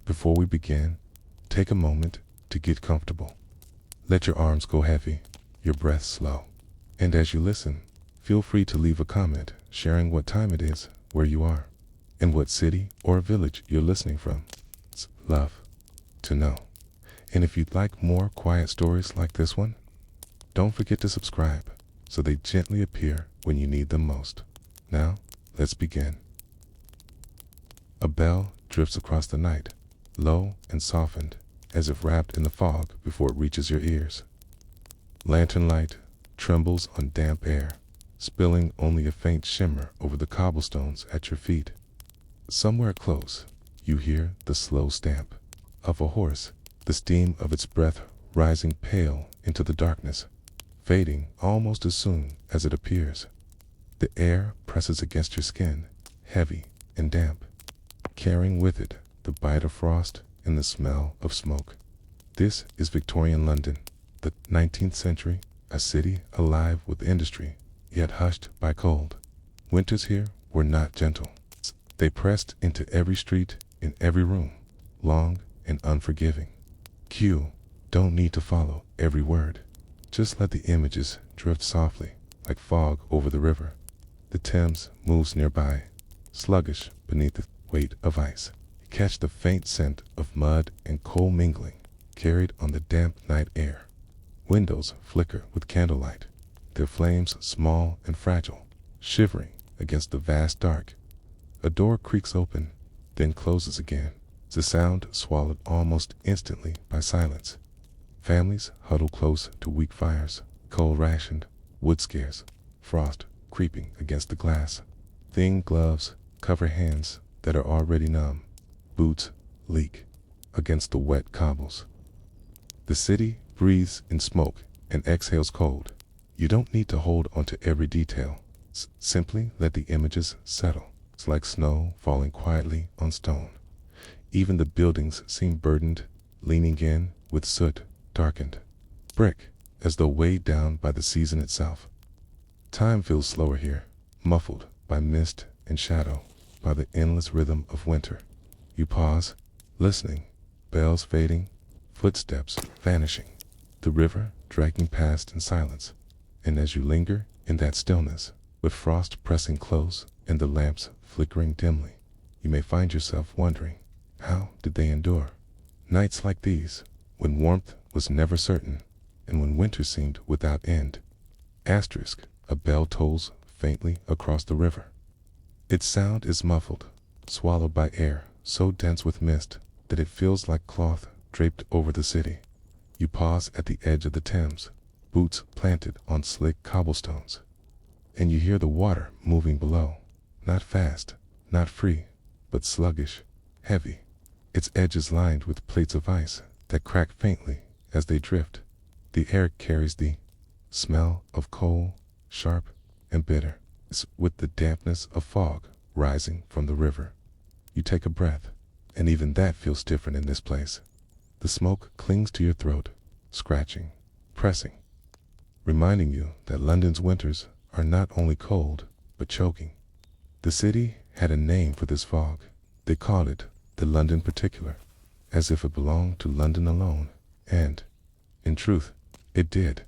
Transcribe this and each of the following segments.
Before we begin, take a moment to get comfortable. Let your arms go heavy, your breath slow. And as you listen, feel free to leave a comment sharing what time it is, where you are, and what city or village you're listening from. It's love to know. And if you'd like more quiet stories like this one, don't forget to subscribe so they gently appear when you need them most. Now, let's begin. A bell drifts across the night, low and softened, as if wrapped in the fog before it reaches your ears. Lantern light trembles on damp air, spilling only a faint shimmer over the cobblestones at your feet. Somewhere close, you hear the slow stamp of a horse, the steam of its breath rising pale into the darkness, fading almost as soon as it appears. The air presses against your skin, heavy and damp, carrying with it the bite of frost and the smell of smoke. This is Victorian London, the 19th century, a city alive with industry, yet hushed by cold. Winters here were not gentle. They pressed into every street, in every room, long and unforgiving. Don't need to follow every word. Just let the images drift softly, like fog over the river. The Thames moves nearby, sluggish beneath the weight of ice. You catch the faint scent of mud and coal mingling, carried on the damp night air. Windows flicker with candlelight, their flames small and fragile, shivering against the vast dark. A door creaks open, then closes again, the sound swallowed almost instantly by silence. Families huddle close to weak fires, coal rationed, wood scarce, frost creeping against the glass. Thin gloves cover hands that are already numb. Boots leak against the wet cobbles. The city breathes in smoke and exhales cold. You don't need to hold onto every detail. Simply let the images settle. It's like snow falling quietly on stone. Even the buildings seem burdened, leaning in with soot darkened brick, as though weighed down by the season itself. Time feels slower here, muffled by mist and shadow, by the endless rhythm of winter. You pause, listening, bells fading, footsteps vanishing, the river dragging past in silence. And as you linger in that stillness, with frost pressing close and the lamps flickering dimly, you may find yourself wondering, how did they endure nights like these, when warmth was never certain, and when winter seemed without end? Asterisk, a bell tolls faintly across the river. Its sound is muffled, swallowed by air so dense with mist that it feels like cloth draped over the city. You pause at the edge of the Thames, boots planted on slick cobblestones, and you hear the water moving below, not fast, not free, but sluggish, heavy. Its edges lined with plates of ice that crack faintly as they drift. The air carries the smell of coal, sharp and bitter, with the dampness of fog rising from the river. You take a breath, and even that feels different in this place. The smoke clings to your throat, scratching, pressing, reminding you that London's winters are not only cold, but choking. The city had a name for this fog. They called it the London Particular, as if it belonged to London alone, and, in truth, it did.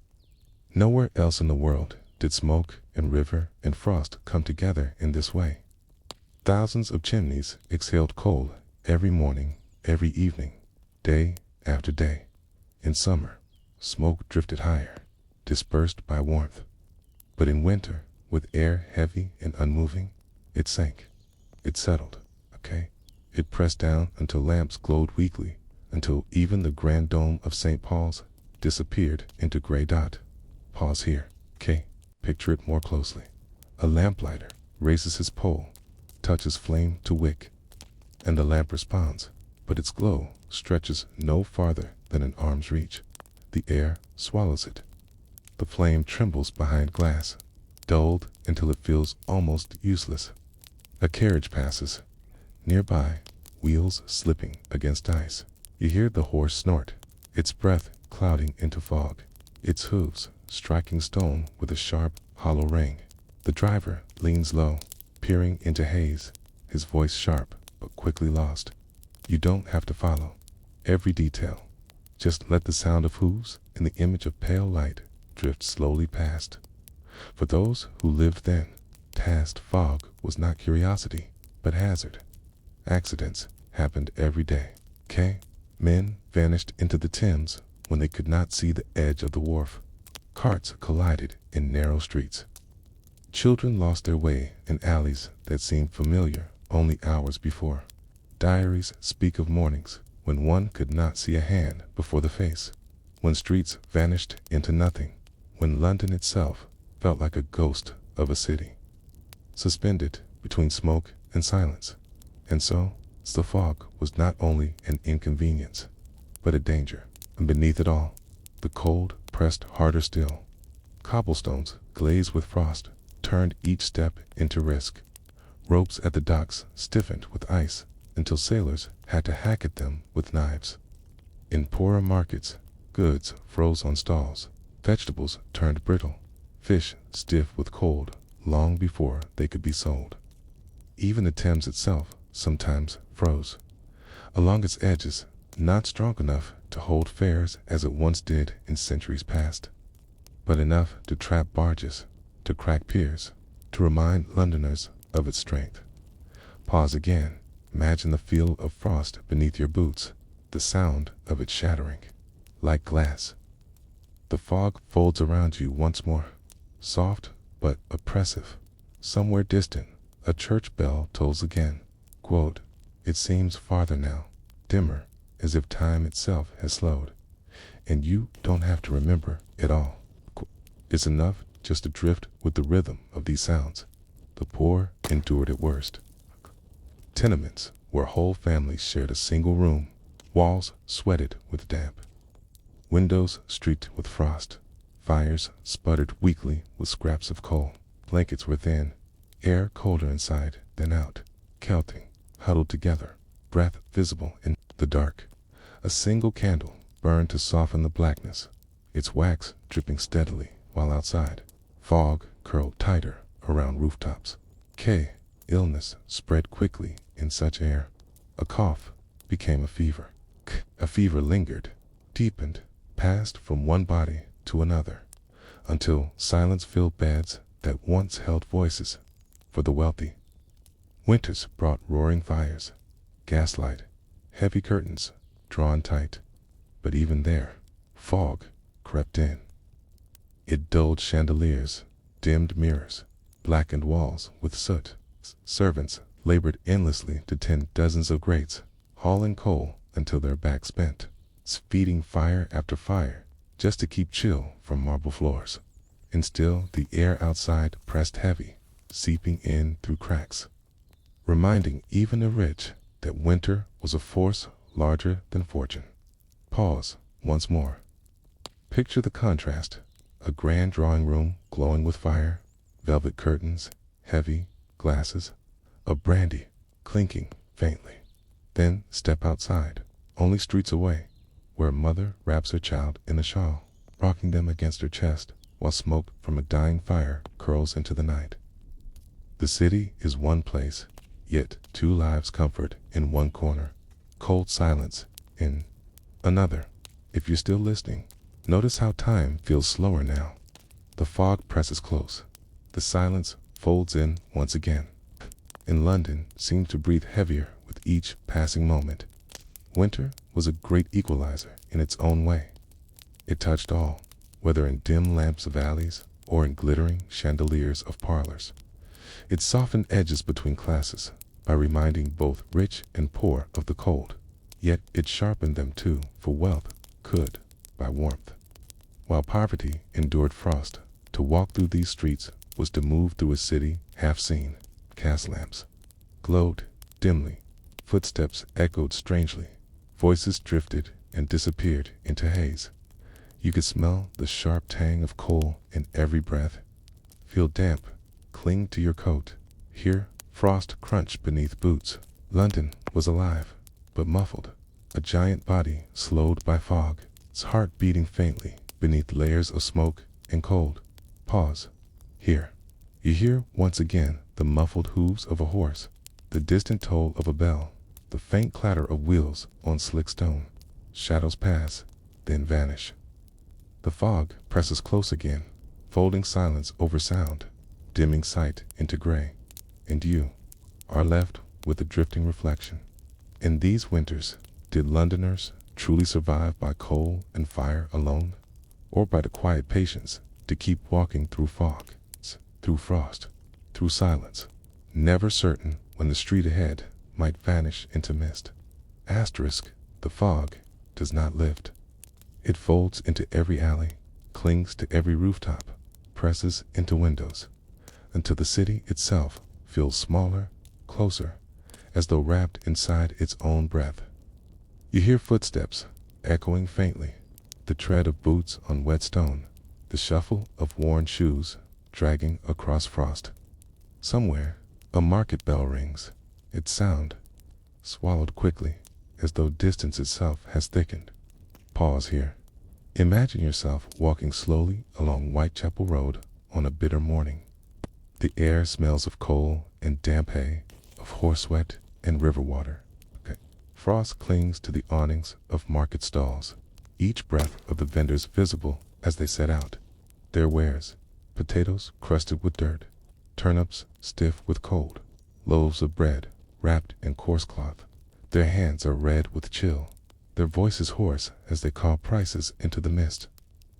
Nowhere else in the world did smoke and river and frost come together in this way. Thousands of chimneys exhaled coal every morning, every evening, day after day. In summer, smoke drifted higher, dispersed by warmth. But in winter, with air heavy and unmoving, it sank. It settled, It pressed down until lamps glowed weakly, until even the grand dome of St. Paul's disappeared into gray dot. Pause here, Picture it more closely. A lamplighter raises his pole, touches flame to wick, and the lamp responds, but its glow stretches no farther than an arm's reach. The air swallows it. The flame trembles behind glass, dulled until it feels almost useless. A carriage passes. Nearby, wheels slipping against ice. You hear the horse snort, its breath clouding into fog, its hooves striking stone with a sharp, hollow ring. The driver leans low, peering into haze, his voice sharp but quickly lost. You don't have to follow every detail. Just let the sound of hooves and the image of pale light drift slowly past. For those who lived then, past fog was not curiosity, but hazard. Accidents happened every day. Men vanished into the Thames when they could not see the edge of the wharf. Carts collided in narrow streets. Children lost their way in alleys that seemed familiar only hours before. Diaries speak of mornings when one could not see a hand before the face, when streets vanished into nothing, when London itself felt like a ghost of a city, suspended between smoke and silence. And so, the fog was not only an inconvenience, but a danger. And beneath it all, the cold pressed harder still. Cobblestones, glazed with frost, turned each step into risk. Ropes at the docks stiffened with ice until sailors had to hack at them with knives. In poorer markets, goods froze on stalls, vegetables turned brittle, fish stiff with cold long before they could be sold. Even the Thames itself sometimes froze along its edges, not strong enough to hold fares as it once did in centuries past, but enough to trap barges, to crack piers, to remind Londoners of its strength. Pause again. Imagine the feel of frost beneath your boots, the sound of it shattering like glass. The fog folds around you once more, soft but oppressive. Somewhere distant, a church bell tolls again. Quote, "It seems farther now, dimmer, as if time itself has slowed, and you don't have to remember it all. It's enough just to drift with the rhythm of these sounds." The poor endured it worst. Tenements where whole families shared a single room, walls sweated with damp, windows streaked with frost, fires sputtered weakly with scraps of coal, blankets were thin, air colder inside than out, kelting, huddled together, breath visible in the dark. A single candle burned to soften the blackness, its wax dripping steadily, while outside, fog curled tighter around rooftops. Illness spread quickly in such air. A cough became a fever. A fever lingered, deepened, passed from one body to another, until silence filled beds that once held voices for the wealthy. Winters brought roaring fires, gaslight, heavy curtains drawn tight, but even there, fog crept in. It dulled chandeliers, dimmed mirrors, blackened walls with soot. Servants labored endlessly to tend dozens of grates, hauling coal until their backs bent, feeding fire after fire just to keep chill from marble floors. And still the air outside pressed heavy, seeping in through cracks, reminding even the rich that winter was a force larger than fortune. Pause once more. Picture the contrast: a grand drawing room glowing with fire, velvet curtains, heavy glasses, a brandy clinking faintly. Then step outside, only streets away, where a mother wraps her child in a shawl, rocking them against her chest, while smoke from a dying fire curls into the night. The city is one place, yet two lives comfort in one corner, cold silence in another. If you're still listening, notice how time feels slower now. The fog presses close. The silence folds in once again. And London seemed to breathe heavier with each passing moment. Winter was a great equalizer in its own way. It touched all, whether in dim lamps of alleys or in glittering chandeliers of parlors. It softened edges between classes by reminding both rich and poor of the cold, yet it sharpened them too, for wealth could by warmth. While poverty endured frost, to walk through these streets was to move through a city half seen. Gas lamps glowed dimly, footsteps echoed strangely, voices drifted and disappeared into haze. You could smell the sharp tang of coal in every breath, feel damp cling to your coat, hear frost crunch beneath boots. London was alive, but muffled, a giant body slowed by fog, its heart beating faintly beneath layers of smoke and cold. Pause. Here. You hear once again the muffled hooves of a horse, the distant toll of a bell, the faint clatter of wheels on slick stone. Shadows pass, then vanish. The fog presses close again, folding silence over sound, dimming sight into gray. And you are left with a drifting reflection. In these winters, did Londoners truly survive by coal and fire alone, or by the quiet patience to keep walking through fog, through frost, through silence, never certain when the street ahead might vanish into mist? Asterisk, the fog does not lift. It folds into every alley, clings to every rooftop, presses into windows, until the city itself feels smaller, closer, as though wrapped inside its own breath. You hear footsteps echoing faintly, the tread of boots on wet stone, the shuffle of worn shoes dragging across frost. Somewhere, a market bell rings, its sound swallowed quickly, as though distance itself has thickened. Pause here. Imagine yourself walking slowly along Whitechapel Road on a bitter morning. The air smells of coal and damp hay, of horse sweat and river water. Frost clings to the awnings of market stalls, each breath of the vendors visible as they set out their wares: potatoes crusted with dirt, turnips stiff with cold, loaves of bread wrapped in coarse cloth. Their hands are red with chill, their voices hoarse as they call prices into the mist.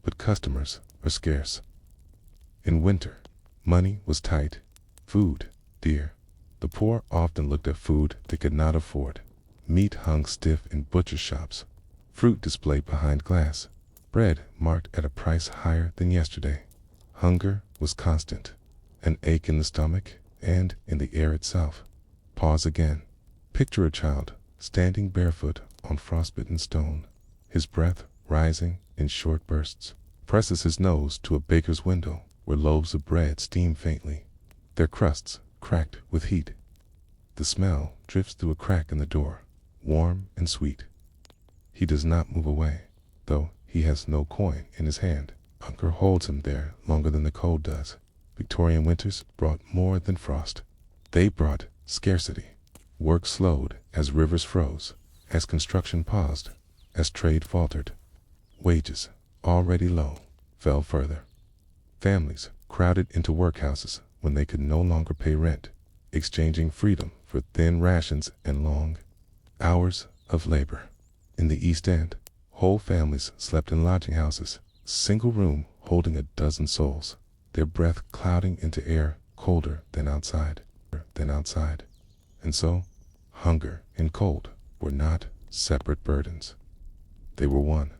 But customers are scarce. In winter, money was tight, food dear. The poor often looked at food they could not afford. Meat hung stiff in butcher shops, fruit displayed behind glass, bread marked at a price higher than yesterday. Hunger was constant, an ache in the stomach and in the air itself. Pause again. Picture a child standing barefoot on frostbitten stone, his breath rising in short bursts. Presses his nose to a baker's window where loaves of bread steam faintly, their crusts cracked with heat. The smell drifts through a crack in the door, warm and sweet. He does not move away, though he has no coin in his hand. Hunger holds him there longer than the cold does. Victorian winters brought more than frost. They brought scarcity. Work slowed as rivers froze, as construction paused, as trade faltered. Wages, already low, fell further. Families crowded into workhouses when they could no longer pay rent, exchanging freedom for thin rations and long hours of labor. In the East End, whole families slept in lodging houses, single room holding a dozen souls, their breath clouding into air colder than outside. And so, hunger and cold were not separate burdens. They were one.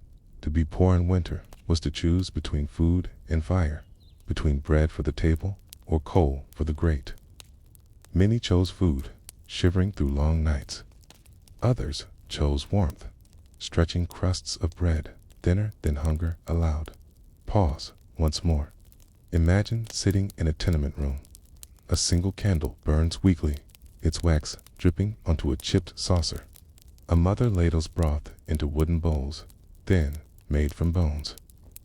To be poor in winter was to choose between food and fire, between bread for the table or coal for the grate. Many chose food, shivering through long nights. Others chose warmth, stretching crusts of bread thinner than hunger allowed. Pause once more. Imagine sitting in a tenement room. A single candle burns weakly, its wax dripping onto a chipped saucer. A mother ladles broth into wooden bowls, thin, made from bones,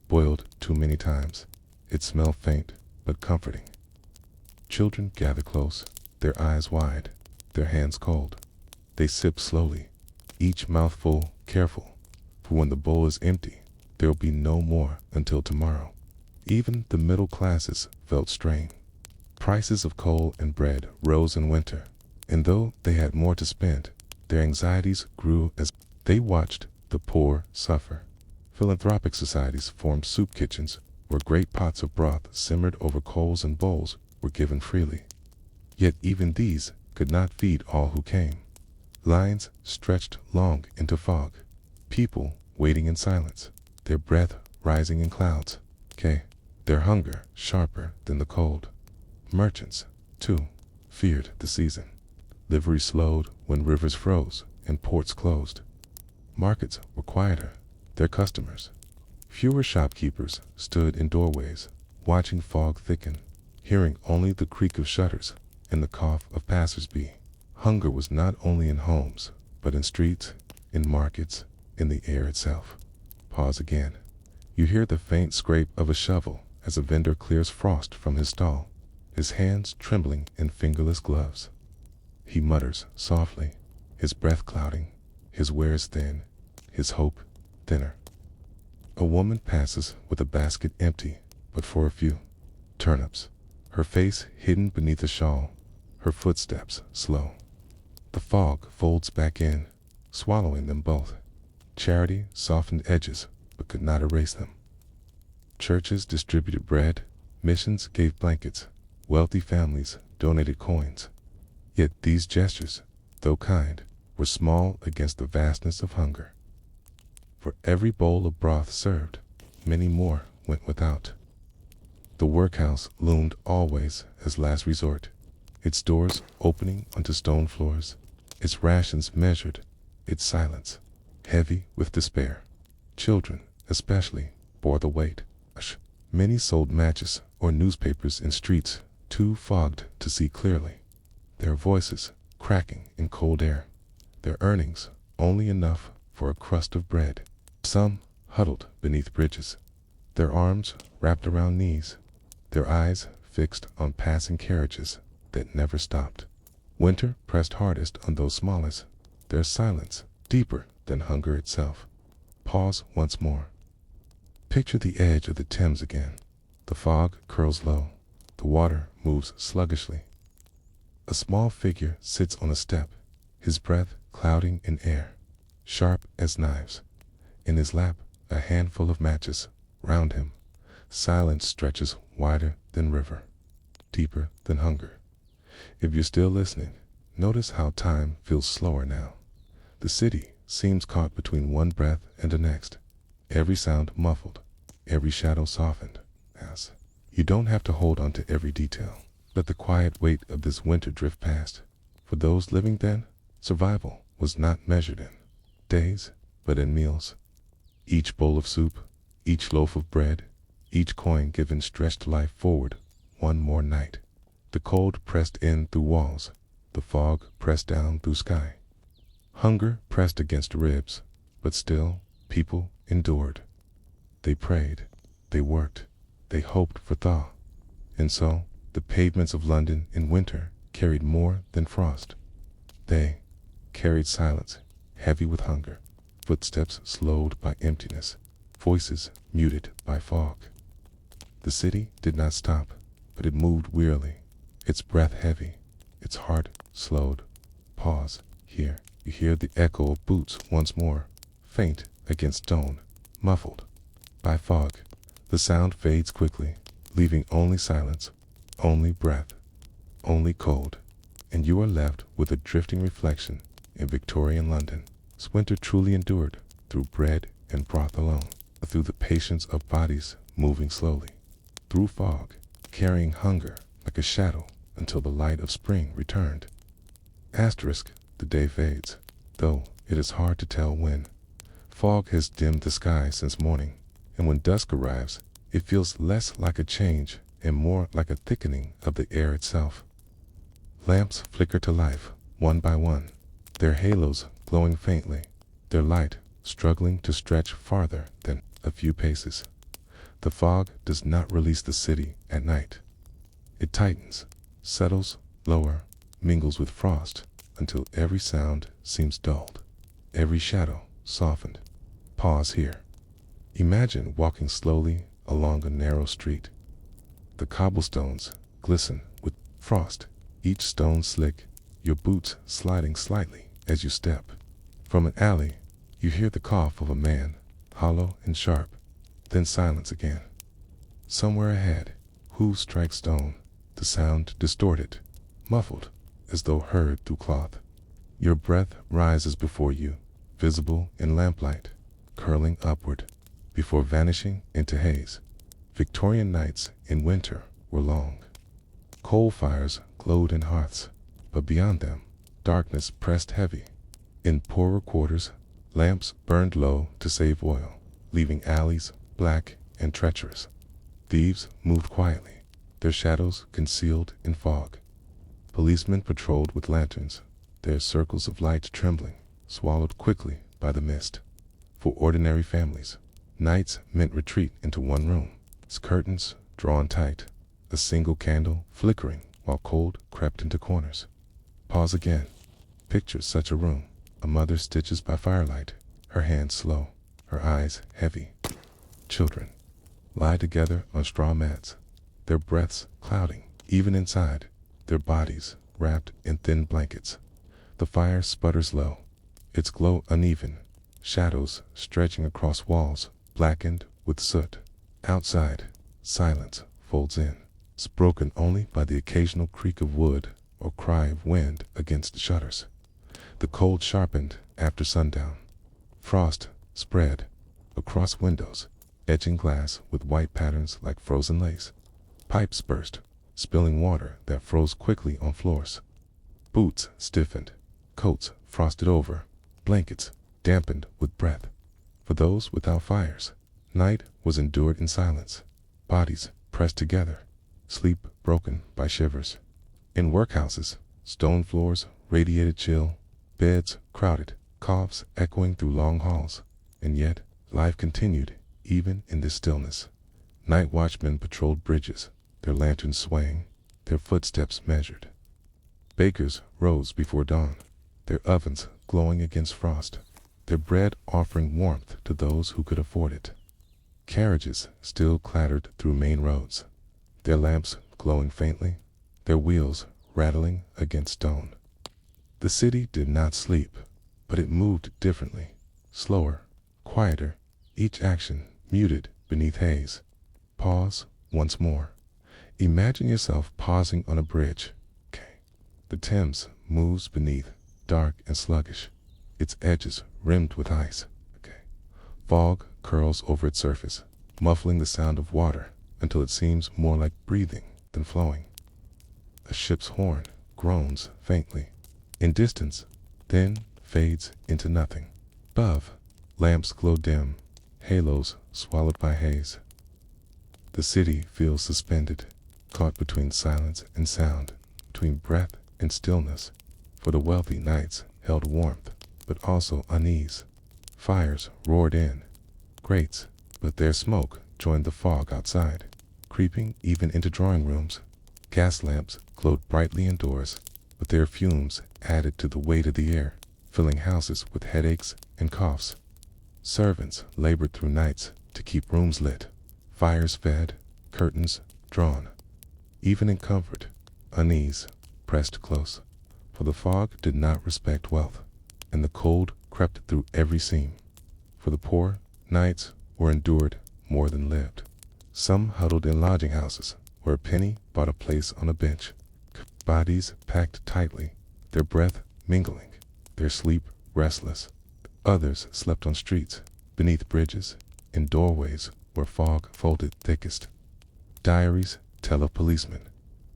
boiled too many times. It smells faint, but comforting. Children gather close, their eyes wide, their hands cold. They sip slowly, each mouthful careful, for when the bowl is empty, there will be no more until tomorrow. Even the middle classes felt strain. Prices of coal and bread rose in winter, and though they had more to spend, their anxieties grew as they watched the poor suffer. Philanthropic societies formed soup kitchens where great pots of broth simmered over coals and bowls were given freely. Yet even these could not feed all who came. Lines stretched long into fog, people waiting in silence, their breath rising in clouds, their hunger sharper than the cold. Merchants, too, feared the season. Livery slowed when rivers froze and ports closed. Markets were quieter, their customers. Fewer shopkeepers stood in doorways, watching fog thicken, hearing only the creak of shutters and the cough of passers-by. Hunger was not only in homes, but in streets, in markets, in the air itself. Pause again. You hear the faint scrape of a shovel as a vendor clears frost from his stall, his hands trembling in fingerless gloves. He mutters softly, his breath clouding, his wares thin, his hope thinner. A woman passes with a basket empty, but for a few turnips, her face hidden beneath a shawl, her footsteps slow. The fog folds back in, swallowing them both. Charity softened edges, but could not erase them. Churches distributed bread, missions gave blankets, wealthy families donated coins. Yet these gestures, though kind, were small against the vastness of hunger. For every bowl of broth served, many more went without. The workhouse loomed always as last resort, its doors opening onto stone floors, its rations measured, its silence heavy with despair. Children, especially, bore the weight. Many sold matches or newspapers in streets too fogged to see clearly, their voices cracking in cold air, their earnings only enough for a crust of bread. Some huddled beneath bridges, their arms wrapped around knees, their eyes fixed on passing carriages that never stopped. Winter pressed hardest on those smallest, their silence deeper than hunger itself. Pause once more. Picture the edge of the Thames again. The fog curls low, the water moves sluggishly. A small figure sits on a step, his breath clouding in air, sharp as knives. In his lap, a handful of matches. Round him, silence stretches wider than river, deeper than hunger. If you're still listening, notice how time feels slower now. The city seems caught between one breath and the next, every sound muffled, every shadow softened. As you don't have to hold on to every detail. Let the quiet weight of this winter drift past. For those living then, survival was not measured in days, but in meals. Each bowl of soup, each loaf of bread, each coin given stretched life forward one more night. The cold pressed in through walls, the fog pressed down through sky. Hunger pressed against ribs, but still people endured. They prayed, they worked, they hoped for thaw. And so the pavements of London in winter carried more than frost. They carried silence, heavy with hunger, footsteps slowed by emptiness, voices muted by fog. The city did not stop, but it moved wearily, its breath heavy, its heart slowed. Pause. Here you hear the echo of boots once more, faint against stone, muffled by fog. The sound fades quickly, leaving only silence, only breath, only cold, and you are left with a drifting reflection in Victorian London. Winter truly endured through bread and broth alone, through the patience of bodies moving slowly, through fog, carrying hunger like a shadow until the light of spring returned. Asterisk, the day fades, though it is hard to tell when. Fog has dimmed the sky since morning, and when dusk arrives, it feels less like a change and more like a thickening of the air itself. Lamps flicker to life, one by one, their halos glowing faintly, their light struggling to stretch farther than a few paces. The fog does not release the city at night. It tightens, settles lower, mingles with frost, until every sound seems dulled, every shadow softened. Pause here. Imagine walking slowly along a narrow street. The cobblestones glisten with frost, each stone slick, your boots sliding slightly as you step. From an alley, you hear the cough of a man, hollow and sharp, then silence again. Somewhere ahead, hooves strike stone, the sound distorted, muffled, as though heard through cloth. Your breath rises before you, visible in lamplight, curling upward, before vanishing into haze. Victorian nights in winter were long. Coal fires glowed in hearths, but beyond them, darkness pressed heavy. In poorer quarters, lamps burned low to save oil, leaving alleys black and treacherous. Thieves moved quietly, their shadows concealed in fog. Policemen patrolled with lanterns, their circles of light trembling, swallowed quickly by the mist. For ordinary families, nights meant retreat into one room, its curtains drawn tight, a single candle flickering while cold crept into corners. Pause again. Picture such a room. A mother stitches by firelight, her hands slow, her eyes heavy. Children lie together on straw mats, their breaths clouding, even inside, their bodies wrapped in thin blankets. The fire sputters low, its glow uneven, shadows stretching across walls, blackened with soot. Outside, silence folds in, broken only by the occasional creak of wood or cry of wind against the shutters. The cold sharpened after sundown. Frost spread across windows, etching glass with white patterns like frozen lace. Pipes burst, spilling water that froze quickly on floors. Boots stiffened, coats frosted over, blankets dampened with breath. For those without fires, night was endured in silence, bodies pressed together, sleep broken by shivers. In workhouses, stone floors radiated chill, beds crowded, coughs echoing through long halls, and yet life continued even in this stillness. Night watchmen patrolled bridges, their lanterns swaying, their footsteps measured. Bakers rose before dawn, their ovens glowing against frost, their bread offering warmth to those who could afford it. Carriages still clattered through main roads, their lamps glowing faintly, their wheels rattling against stone. The city did not sleep, but it moved differently, slower, quieter, each action muted beneath haze. Pause once more. Imagine yourself pausing on a bridge. Okay. The Thames moves beneath, dark and sluggish, its edges rimmed with ice. Okay. Fog curls over its surface, muffling the sound of water until it seems more like breathing than flowing. A ship's horn groans faintly. In distance, then fades into nothing. Above, lamps glow dim, halos swallowed by haze. The city feels suspended, caught between silence and sound, between breath and stillness. For the wealthy nights held warmth, but also unease. Fires roared in, grates, but their smoke joined the fog outside, creeping even into drawing rooms. Gas lamps glowed brightly indoors, but their fumes added to the weight of the air, filling houses with headaches and coughs. Servants labored through nights to keep rooms lit, fires fed, curtains drawn. Even in comfort, unease pressed close, for the fog did not respect wealth, and the cold crept through every seam. For the poor, nights were endured more than lived. Some huddled in lodging houses, where a penny bought a place on a bench. Bodies packed tightly, their breath mingling, their sleep restless. Others slept on streets, beneath bridges, in doorways where fog folded thickest. Diaries tell of policemen,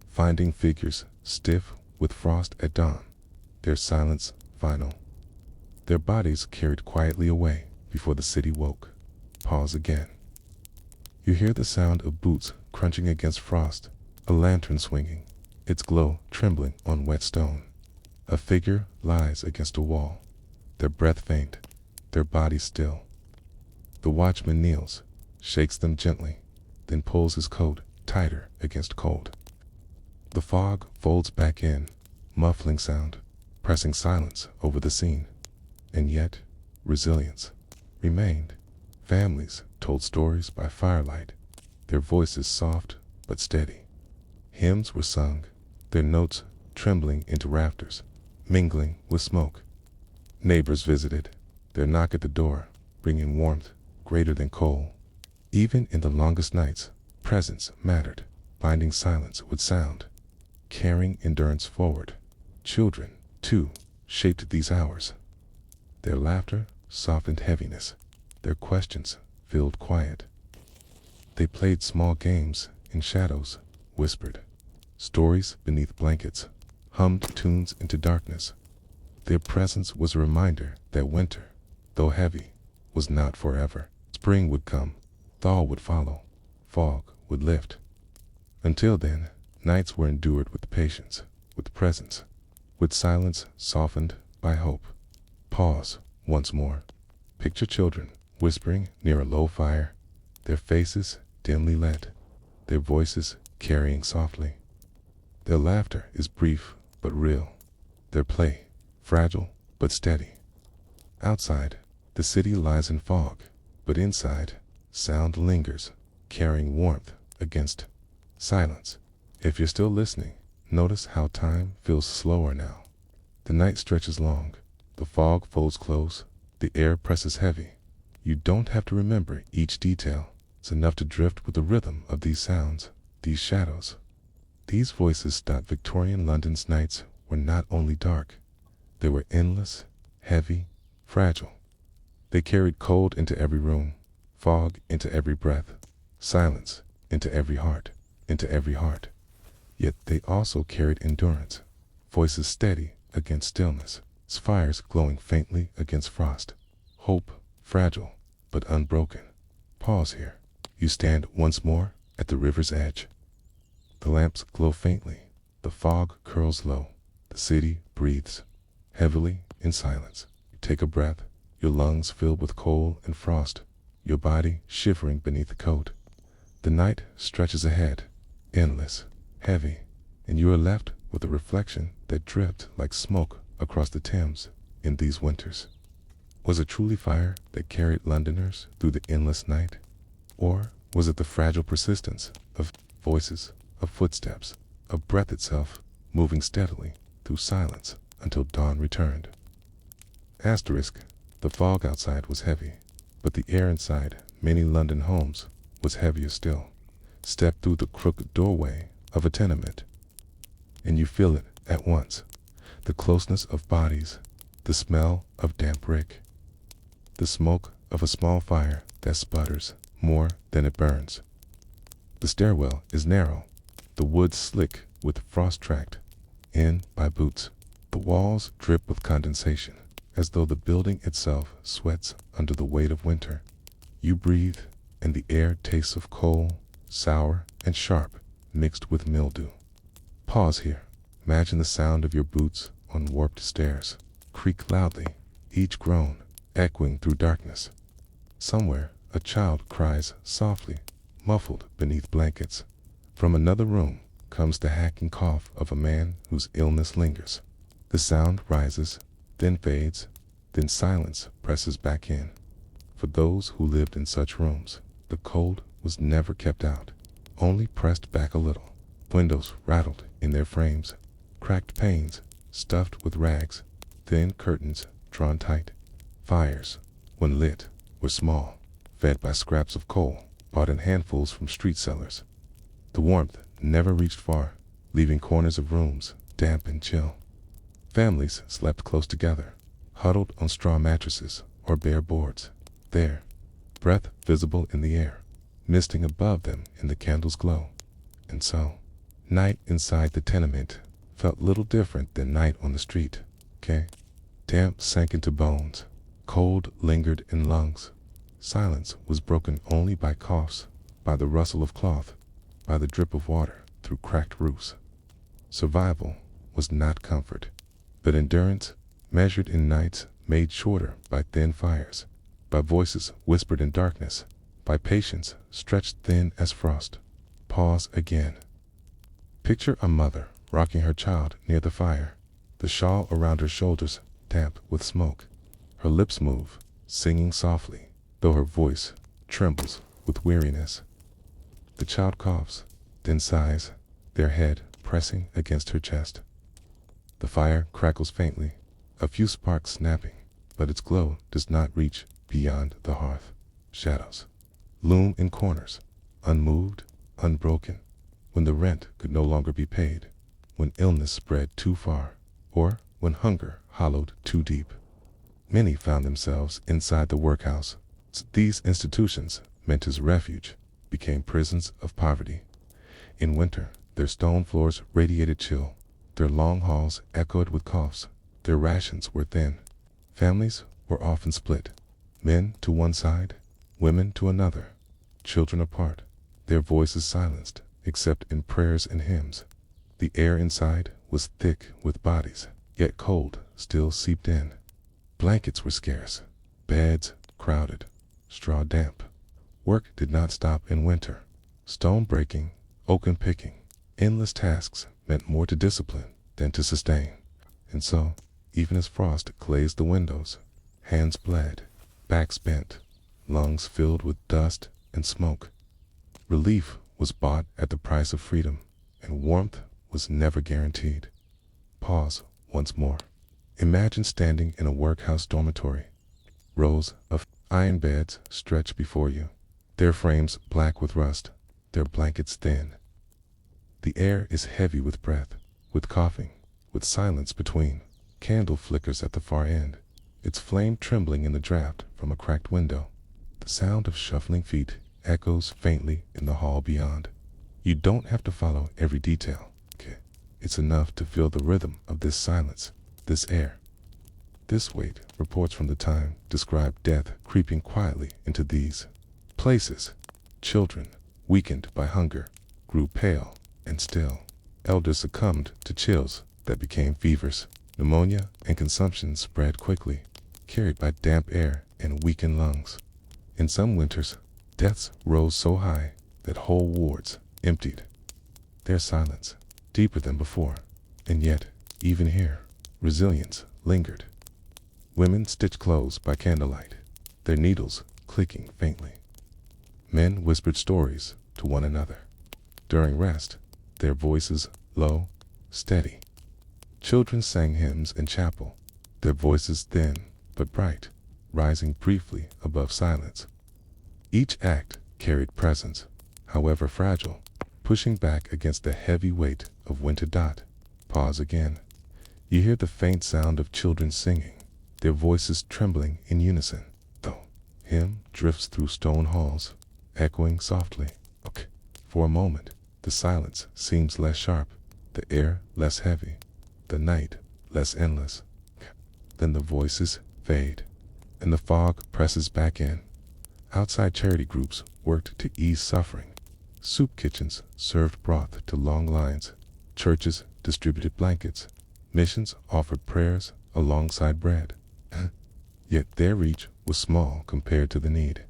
finding figures stiff with frost at dawn, their silence final. Their bodies carried quietly away before the city woke. Pause again. You hear the sound of boots crunching against frost, a lantern swinging, its glow trembling on wet stone. A figure lies against a wall, their breath faint, their body still. The watchman kneels, shakes them gently, then pulls his coat tighter against cold. The fog folds back in, muffling sound, pressing silence over the scene. And yet, resilience remained. Families told stories by firelight, their voices soft but steady. Hymns were sung, their notes trembling into rafters, mingling with smoke. Neighbors visited, their knock at the door bringing warmth greater than coal. Even in the longest nights, presence mattered, binding silence with sound, carrying endurance forward. Children, too, shaped these hours. Their laughter softened heaviness, their questions filled quiet. They played small games in shadows, whispered stories beneath blankets, hummed tunes into darkness. Their presence was a reminder that winter, though heavy, was not forever. Spring would come, thaw would follow, fog would lift. Until then, nights were endured with patience, with presence, with silence softened by hope. Pause once more. Picture children whispering near a low fire, their faces dimly lit, their voices carrying softly. Their laughter is brief but real, their play fragile but steady. Outside, the city lies in fog, but inside, sound lingers, carrying warmth against silence. If you're still listening, notice how time feels slower now. The night stretches long, the fog folds close, the air presses heavy. You don't have to remember each detail. It's enough to drift with the rhythm of these sounds, these shadows. These voices. Victorian London's nights were not only dark, they were endless, heavy, fragile. They carried cold into every room, fog into every breath, silence into every heart, Yet they also carried endurance, voices steady against stillness, fires glowing faintly against frost, hope fragile but unbroken. Pause here. You stand once more at the river's edge. The lamps glow faintly, the fog curls low, the city breathes heavily in silence. You take a breath, your lungs filled with cold and frost, your body shivering beneath the coat. The night stretches ahead, endless, heavy, and you are left with a reflection that dripped like smoke across the Thames in these winters. Was it truly fire that carried Londoners through the endless night? Or was it the fragile persistence of voices, of footsteps, of breath itself, moving steadily through silence until dawn returned? Asterisk, the fog outside was heavy, but the air inside many London homes was heavier still. Step through the crooked doorway of a tenement, and you feel it at once. The closeness of bodies, the smell of damp brick, the smoke of a small fire that sputters more than it burns. The stairwell is narrow, the wood slick with frost tracked in by boots. The walls drip with condensation, as though the building itself sweats under the weight of winter. You breathe, and the air tastes of coal, sour and sharp, mixed with mildew. Pause here. Imagine the sound of your boots on warped stairs creak loudly, each groan echoing through darkness. Somewhere, a child cries softly, muffled beneath blankets. From another room comes the hacking cough of a man whose illness lingers. The sound rises, then fades, then silence presses back in. For those who lived in such rooms, the cold was never kept out, only pressed back a little. Windows rattled in their frames, cracked panes stuffed with rags, thin curtains drawn tight. Fires, when lit, were small, fed by scraps of coal bought in handfuls from street sellers. The warmth never reached far, leaving corners of rooms damp and chill. Families slept close together, huddled on straw mattresses or bare boards. There, breath visible in the air, misting above them in the candle's glow. And so, night inside the tenement felt little different than night on the street. Damp sank into bones, cold lingered in lungs. Silence was broken only by coughs, by the rustle of cloth, by the drip of water through cracked roofs. Survival was not comfort, but endurance measured in nights made shorter by thin fires, by voices whispered in darkness, by patience stretched thin as frost. Pause again. Picture a mother rocking her child near the fire, the shawl around her shoulders damp with smoke. Her lips move, singing softly, though her voice trembles with weariness. The child coughs, then sighs, their head pressing against her chest. The fire crackles faintly, a few sparks snapping, but its glow does not reach beyond the hearth. Shadows loom in corners, unmoved, unbroken, when the rent could no longer be paid, when illness spread too far, or when hunger hollowed too deep. Many found themselves inside the workhouse. These institutions, meant as refuge, became prisons of poverty. In winter, their stone floors radiated chill, their long halls echoed with coughs, their rations were thin. Families were often split, men to one side, women to another, children apart, their voices silenced except in prayers and hymns. The air inside was thick with bodies, yet cold still seeped in. Blankets were scarce, beds crowded, straw damp. Work did not stop in winter. Stone breaking, oaken picking, endless tasks meant more to discipline than to sustain. And so, even as frost glazed the windows. Hands bled, backs bent, lungs filled with dust and smoke. Relief was bought at the price of freedom, and warmth was never guaranteed. Pause once more. Imagine standing in a workhouse dormitory. Rows of iron beds stretch before you, their frames black with rust, their blankets thin. The air is heavy with breath, with coughing, with silence between. Candle flickers at the far end, its flame trembling in the draft from a cracked window. The sound of shuffling feet echoes faintly in the hall beyond. You don't have to follow every detail. It's enough to feel the rhythm of this silence, this air. This weight, reports from the time, describe death creeping quietly into these places. Children, weakened by hunger, grew pale and still. Elders succumbed to chills that became fevers. Pneumonia and consumption spread quickly, carried by damp air and weakened lungs. In some winters, deaths rose so high that whole wards emptied. Their silence, deeper than before, and yet, even here, resilience lingered. Women stitched clothes by candlelight, their needles clicking faintly. Men whispered stories to one another. During rest, their voices low, steady. Children sang hymns in chapel, their voices thin but bright, rising briefly above silence. Each act carried presence, however fragile, pushing back against the heavy weight of winter. Pause again. You hear the faint sound of children singing, their voices trembling in unison. The hymn drifts through stone halls, echoing softly. For a moment, the silence seems less sharp, the air less heavy, the night less endless. Then the voices fade, and the fog presses back in. Outside charity groups worked to ease suffering. Soup kitchens served broth to long lines. Churches distributed blankets. Missions offered prayers alongside bread. Yet their reach was small compared to the need.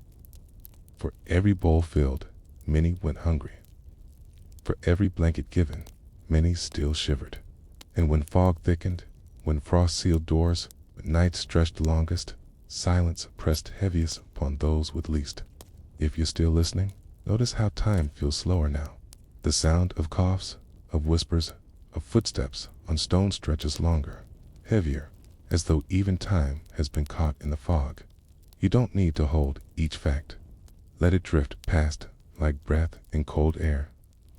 For every bowl filled, many went hungry. For every blanket given, many still shivered. And when fog thickened, when frost sealed doors, when night stretched longest, silence pressed heaviest upon those with least. If you're still listening, notice how time feels slower now. The sound of coughs, of whispers, of footsteps on stone stretches longer, heavier, as though even time has been caught in the fog. You don't need to hold each fact. Let it drift past like breath in cold air.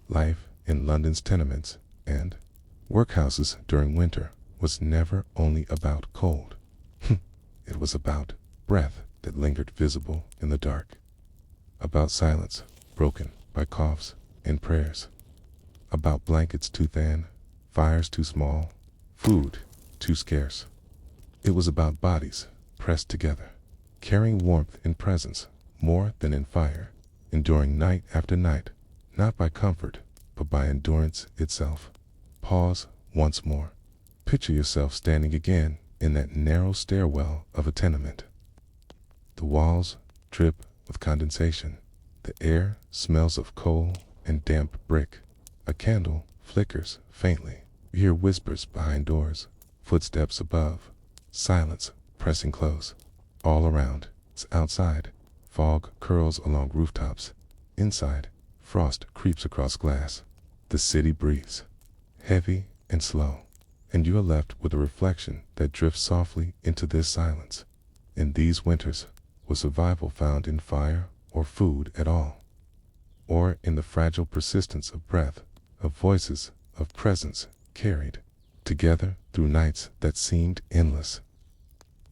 Life in London's tenements and workhouses during winter was never only about cold. It was about breath that lingered visible in the dark, about silence broken by coughs and prayers, about blankets too thin, fires too small, food too scarce. It was about bodies pressed together, carrying warmth in presence more than in fire, enduring night after night, not by comfort, but by endurance itself. Pause once more. Picture yourself standing again in that narrow stairwell of a tenement. The walls drip with condensation. The air smells of coal and damp brick. A candle flickers faintly. You hear whispers behind doors, footsteps above, silence pressing close. All around, outside, fog curls along rooftops. Inside, frost creeps across glass. The city breathes, heavy and slow, and you are left with a reflection that drifts softly into this silence. In these winters, was survival found in fire or food at all? Or in the fragile persistence of breath, of voices, of presence carried together through nights that seemed endless?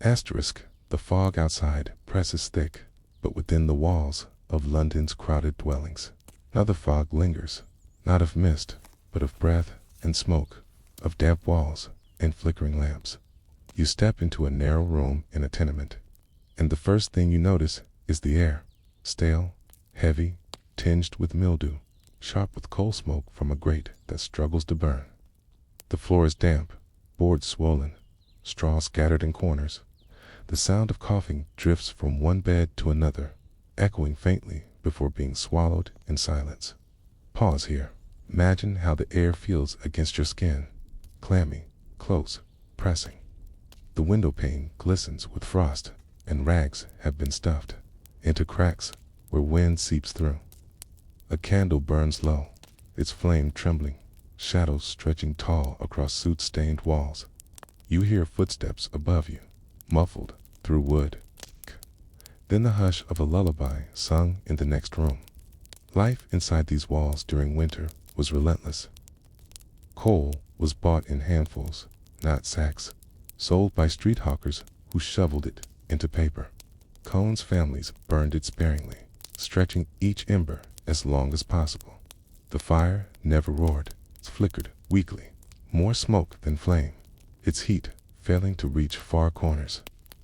Asterisk, the fog outside presses thick, but within the walls of London's crowded dwellings, now the fog lingers, not of mist, but of breath and smoke, of damp walls and flickering lamps. You step into a narrow room in a tenement, and the first thing you notice is the air, stale, heavy, tinged with mildew, sharp with coal smoke from a grate that struggles to burn. The floor is damp, boards swollen, straw scattered in corners. The sound of coughing drifts from one bed to another, echoing faintly before being swallowed in silence. Pause here. Imagine how the air feels against your skin, clammy, close, pressing. The window pane glistens with frost, and rags have been stuffed into cracks where wind seeps through. A candle burns low, its flame trembling, shadows stretching tall across soot-stained walls. You hear footsteps above you, muffled through wood. Then the hush of a lullaby sung in the next room. Life inside these walls during winter was relentless. Coal was bought in handfuls, not sacks, sold by street hawkers who shoveled it into paper. Cone's families burned it sparingly, stretching each ember as long as possible. The fire never roared, it flickered weakly, more smoke than flame, its heat failing to reach far corners.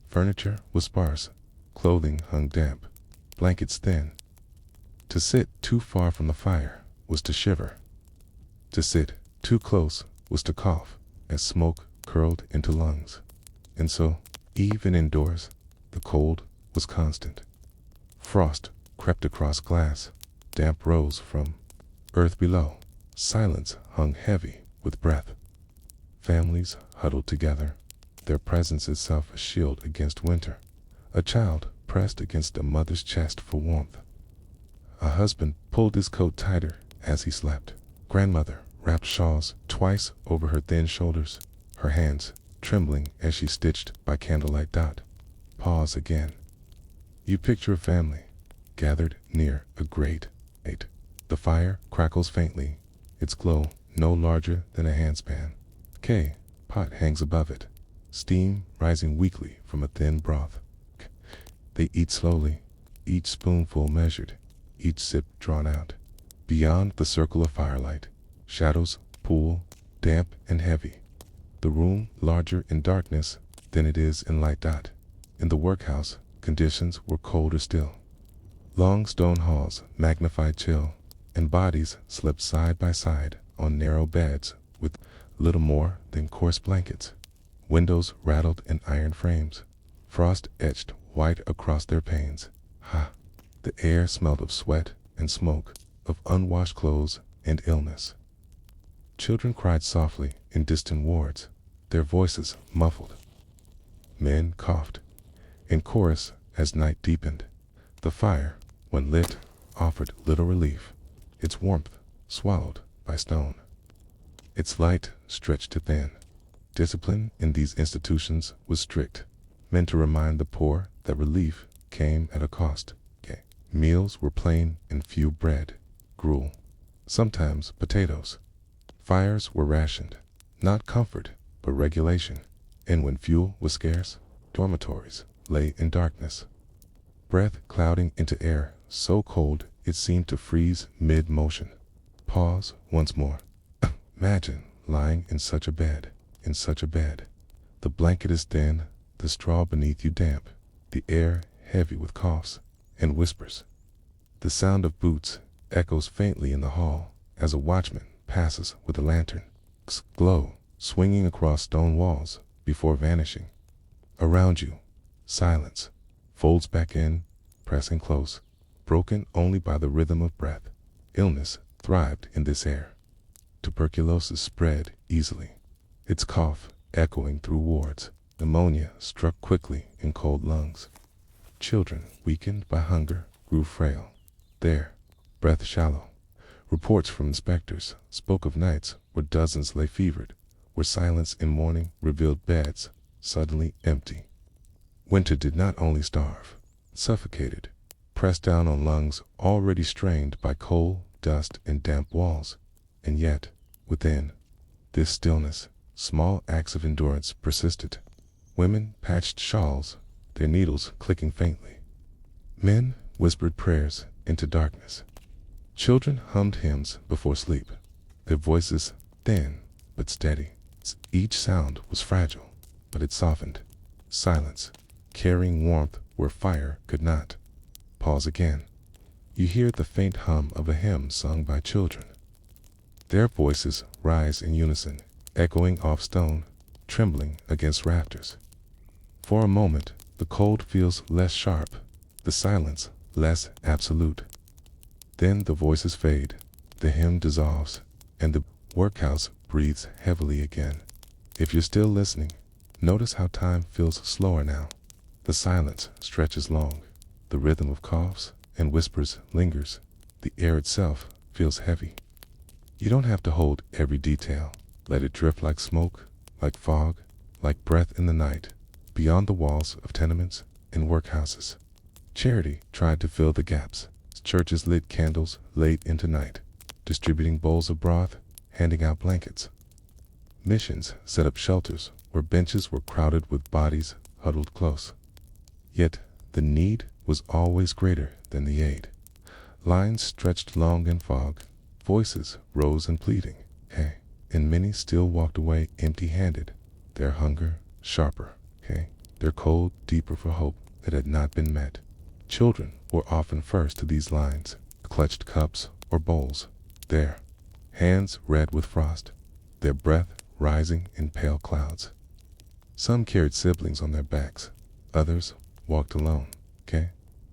Furniture was sparse, clothing hung damp, blankets thin. To sit too far from the fire was to shiver. To sit too close was to cough as smoke curled into lungs. And so, even indoors, the cold was constant. Frost crept across glass, damp rose from earth below. Silence hung heavy with breath. Families huddled together, their presence itself a shield against winter. A child pressed against a mother's chest for warmth. A husband pulled his coat tighter as he slept. Grandmother wrapped shawls twice over her thin shoulders, her hands trembling as she stitched by candlelight. Pause again. You picture a family gathered near a grate. The fire crackles faintly, its glow no larger than a handspan. Pot hangs above it, steam rising weakly from a thin broth. They eat slowly, each spoonful measured, each sip drawn out. Beyond the circle of firelight, shadows pool, damp and heavy. The room larger in darkness than it is in light. In the workhouse, conditions were colder still. Long stone halls magnified chill, and bodies slept side by side on narrow beds with little more than coarse blankets. Windows rattled in iron frames, frost etched white across their panes. The air smelled of sweat and smoke, of unwashed clothes and illness. Children cried softly in distant wards, their voices muffled. Men coughed in chorus as night deepened. The fire, when lit, offered little relief, its warmth swallowed by stone. Its light stretched to thin. Discipline in these institutions was strict, meant to remind the poor that relief came at a cost. Meals were plain and few: bread, gruel, sometimes potatoes. Fires were rationed, not comfort, but regulation. And when fuel was scarce, dormitories lay in darkness, breath clouding into air so cold it seemed to freeze mid-motion. Pause once more. Imagine lying in such a bed, The blanket is thin, the straw beneath you damp, the air heavy with coughs and whispers. The sound of boots echoes faintly in the hall as a watchman passes with a lantern. Glow swinging across stone walls before vanishing. Around you, silence folds back in, pressing close, broken only by the rhythm of breath. Illness thrived in this air. Tuberculosis spread easily, its cough echoing through wards. Pneumonia struck quickly in cold lungs. Children, weakened by hunger, grew frail. Their breath shallow. Reports from inspectors spoke of nights where dozens lay fevered, where silence in morning revealed beds suddenly empty. Winter did not only starve, it suffocated, pressed down on lungs already strained by coal, dust, and damp walls. And yet, within this stillness, small acts of endurance persisted. Women patched shawls, their needles clicking faintly. Men whispered prayers into darkness. Children hummed hymns before sleep, their voices thin but steady. Each sound was fragile, but it softened. Silence, carrying warmth where fire could not. Pause again. You hear the faint hum of a hymn sung by children. Their voices rise in unison, echoing off stone, trembling against rafters. For a moment, the cold feels less sharp, the silence less absolute. Then the voices fade, the hymn dissolves, and the workhouse breathes heavily again. If you're still listening, Notice how time feels slower now. The silence stretches long. The rhythm of coughs and whispers lingers. The air itself feels heavy. You don't have to hold every detail. Let it drift like smoke, like fog, like breath in the night, beyond the walls of tenements and workhouses. Charity tried to fill the gaps. Churches lit candles late into night, distributing bowls of broth, handing out blankets. Missions set up shelters where benches were crowded with bodies huddled close. Yet the need was always greater than the aid. Lines stretched long in fog. Voices rose in pleading, hey, and many still walked away empty-handed, their hunger sharper, hey, their cold deeper for hope that had not been met. Children were often first to these lines, clutched cups or bowls, their hands red with frost, their breath rising in pale clouds. Some carried siblings on their backs, others walked alone, okay?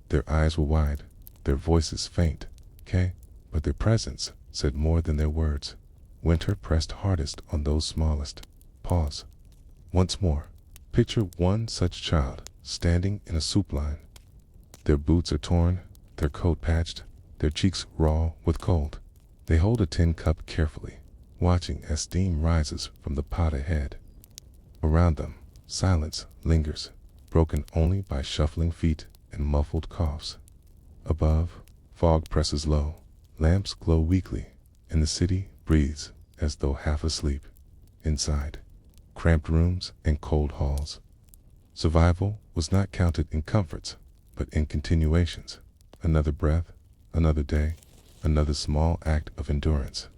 Their eyes were wide, their voices faint, okay? But their presence said more than their words. Winter pressed hardest on those smallest. Pause. Once more, picture one such child standing in a soup line. Their boots are torn, their coat patched, their cheeks raw with cold. They hold a tin cup carefully, watching as steam rises from the pot ahead. Around them, silence lingers, broken only by shuffling feet and muffled coughs. Above, fog presses low, lamps glow weakly, and the city breathes as though half asleep. Inside, cramped rooms and cold halls. Survival was not counted in comforts, but in continuations. Another breath, another day, another small act of endurance.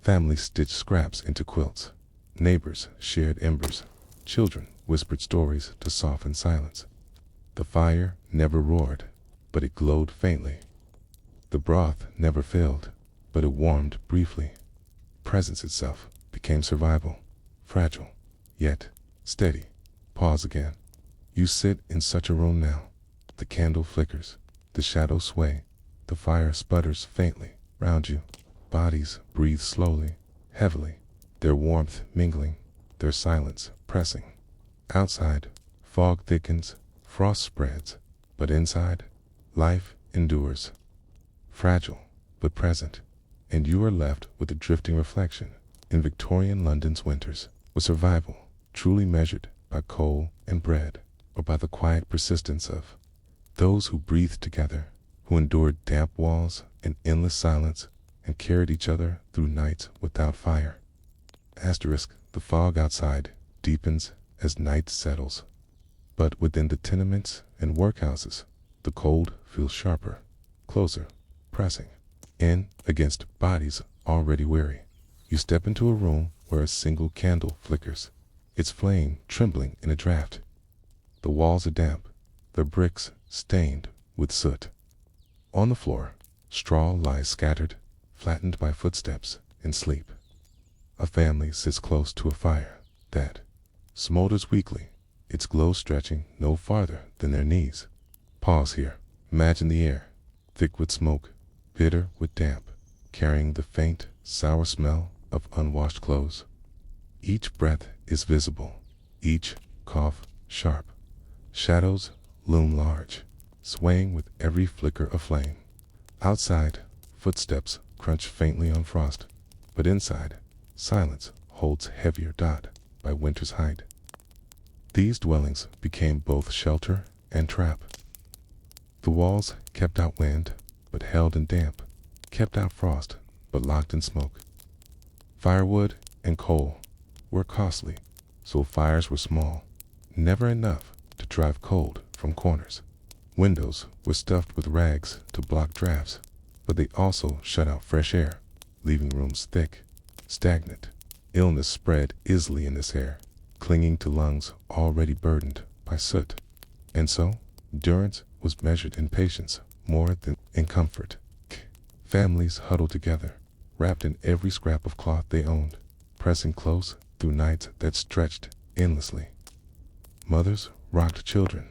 Families stitched scraps into quilts. Neighbors shared embers. Children whispered stories to soften silence. The fire never roared, but it glowed faintly. The broth never failed, but it warmed briefly. Presence itself became survival, fragile, yet steady. Pause again. You sit in such a room now. The candle flickers, the shadows sway, the fire sputters faintly round you. Bodies breathe slowly, heavily, their warmth mingling, their silence pressing. Outside, fog thickens, frost spreads, but inside, life endures. Fragile, but present, and you are left with a drifting reflection. In Victorian London's winters, was survival truly measured by coal and bread, or by the quiet persistence of those who breathed together, who endured damp walls and endless silence, and carried each other through nights without fire? Asterisk, the fog outside deepens as night settles, but within the tenements and workhouses, the cold feels sharper, closer, pressing in against bodies already weary. You step into a room where a single candle flickers, its flame trembling in a draft. The walls are damp, the bricks stained with soot. On the floor, straw lies scattered, flattened by footsteps and sleep. A family sits close to a fire that smolders weakly, its glow stretching no farther than their knees. Pause here. Imagine the air, thick with smoke, bitter with damp, carrying the faint, sour smell of unwashed clothes. Each breath is visible, each cough sharp. Shadows loom large, swaying with every flicker of flame. Outside, footsteps crunch faintly on frost, but inside, silence holds heavier dot by winter's height. These dwellings became both shelter and trap. The walls kept out wind, but held in damp, kept out frost, but locked in smoke. Firewood and coal were costly, so fires were small, never enough to drive cold from corners. Windows were stuffed with rags to block drafts, but they also shut out fresh air, leaving rooms thick, stagnant. Illness spread easily in this air, clinging to lungs already burdened by soot. And so, endurance was measured in patience more than in comfort. Families huddled together, wrapped in every scrap of cloth they owned, pressing close through nights that stretched endlessly. Mothers rocked children,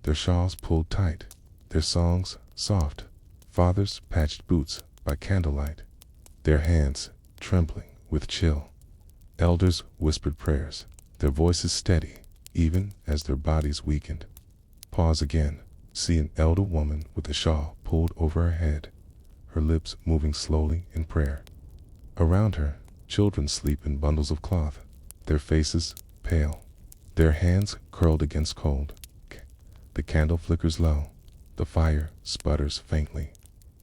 their shawls pulled tight, their songs soft. Fathers patched boots by candlelight, their hands trembling with chill. Elders whispered prayers, their voices steady, even as their bodies weakened. Pause again. See an elder woman with a shawl pulled over her head, her lips moving slowly in prayer. Around her, children sleep in bundles of cloth, their faces pale, their hands curled against cold. The candle flickers low, the fire sputters faintly.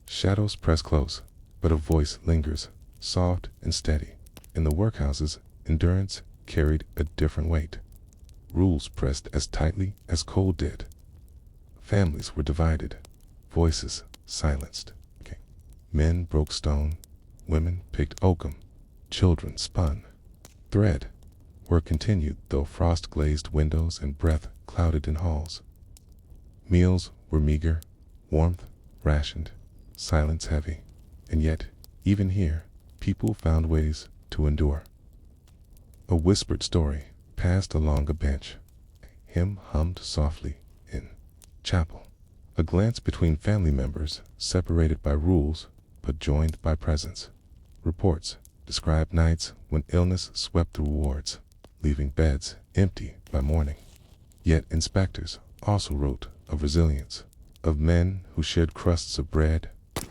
Shadows press close, but a voice lingers, soft and steady. In the workhouses, endurance carried a different weight. Rules pressed as tightly as cold did. Families were divided, voices silenced. Men broke stone, women picked oakum, children spun. Thread. Work continued, though frost glazed windows and breath clouded in halls. Meals were meager, warmth rationed, silence heavy, and yet, even here, people found ways to endure. A whispered story passed along a bench. A hymn hummed softly in chapel. A glance between family members, separated by rules, but joined by presence. Reports described nights when illness swept through wards, leaving beds empty by morning. Yet inspectors also wrote of resilience, of men who shared crusts of bread,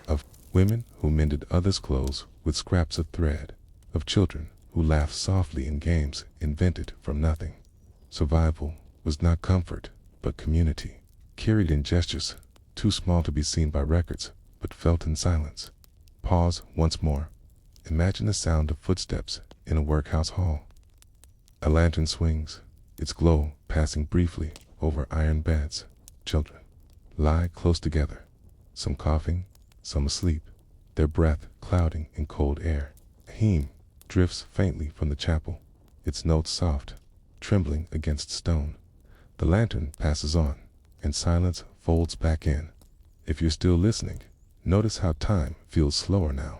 of women who mended others' clothes with scraps of thread, of children who laughed softly in games invented from nothing. Survival was not comfort, but community, carried in gestures too small to be seen by records, but felt in silence. Pause once more. Imagine the sound of footsteps in a workhouse hall. A lantern swings, its glow passing briefly over iron beds. Children lie close together, some coughing, some asleep, their breath clouding in cold air. A hymn drifts faintly from the chapel, its notes soft, trembling against stone. The lantern passes on, and silence folds back in. If you're still listening, notice how time feels slower now.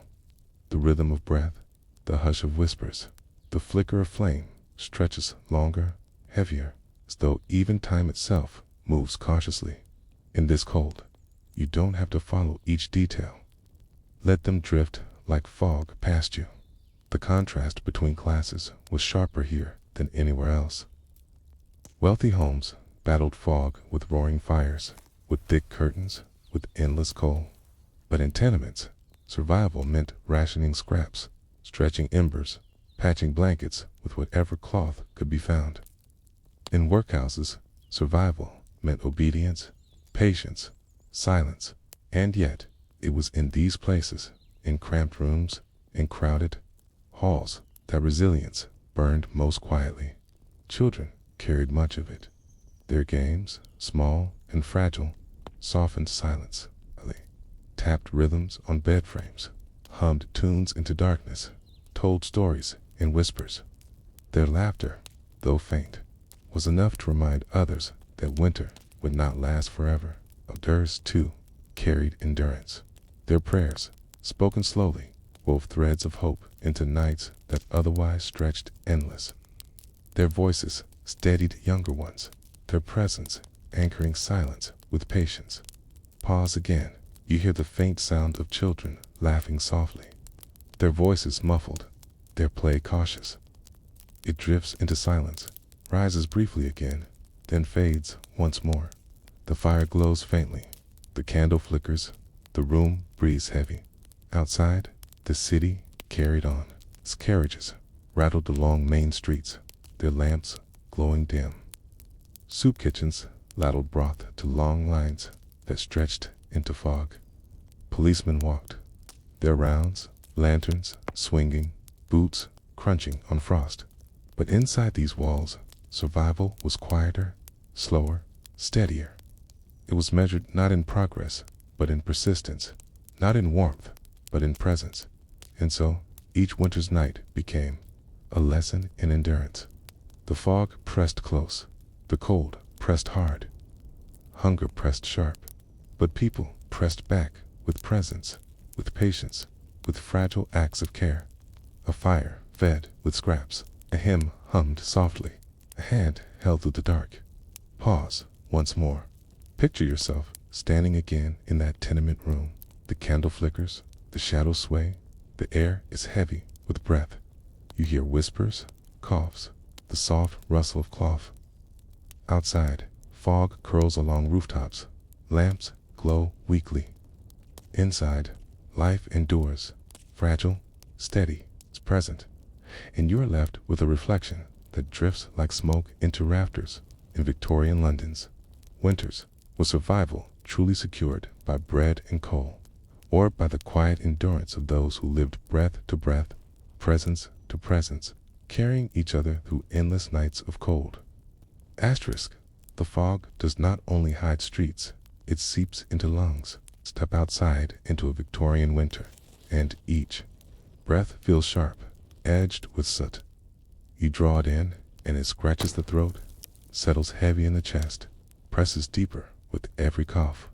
The rhythm of breath, the hush of whispers, the flicker of flame stretches longer, heavier, as though even time itself moves cautiously. In this cold, you don't have to follow each detail. Let them drift like fog past you. The contrast between classes was sharper here than anywhere else. Wealthy homes battled fog with roaring fires, with thick curtains, with endless coal. But in tenements, survival meant rationing scraps, stretching embers, patching blankets with whatever cloth could be found. In workhouses, survival meant obedience, patience, silence, and yet it was in these places, in cramped rooms, in crowded halls, that resilience burned most quietly. Children carried much of it. Their games, small and fragile, softened silence, tapped rhythms on bed frames, hummed tunes into darkness, told stories in whispers. Their laughter, though faint, was enough to remind others that winter would not last forever. Theirs, too, carried endurance. Their prayers, spoken slowly, wove threads of hope into nights that otherwise stretched endless. Their voices steadied younger ones, their presence anchoring silence with patience. Pause again. You hear the faint sound of children laughing softly, their voices muffled, their play cautious. It drifts into silence, rises briefly again, then fades once more. The fire glows faintly, the candle flickers, the room breathes heavy. Outside, the city carried on. Its carriages rattled along main streets, their lamps glowing dim. Soup kitchens ladled broth to long lines that stretched into fog. Policemen walked, their rounds, lanterns swinging, boots crunching on frost. But inside these walls, survival was quieter, slower, steadier. It was measured not in progress, but in persistence, not in warmth, but in presence. And so, each winter's night became a lesson in endurance. The fog pressed close, the cold pressed hard, hunger pressed sharp, but people pressed back with presence, with patience, with fragile acts of care. A fire fed with scraps, a hymn hummed softly, a hand held through the dark. Pause once more. Picture yourself standing again in that tenement room. The candle flickers, the shadows sway, the air is heavy with breath. You hear whispers, coughs, the soft rustle of cloth. Outside, fog curls along rooftops. Lamps glow weakly. Inside, life endures, fragile, steady, it's present, and you are left with a reflection that drifts like smoke into rafters in Victorian London's winters, was survival truly secured by bread and coal, or by the quiet endurance of those who lived breath to breath, presence to presence, carrying each other through endless nights of cold. Asterisk, the fog does not only hide streets, it seeps into lungs. Step outside into a Victorian winter, and each breath feels sharp, edged with soot. You draw it in, and it scratches the throat, settles heavy in the chest, presses deeper with every cough.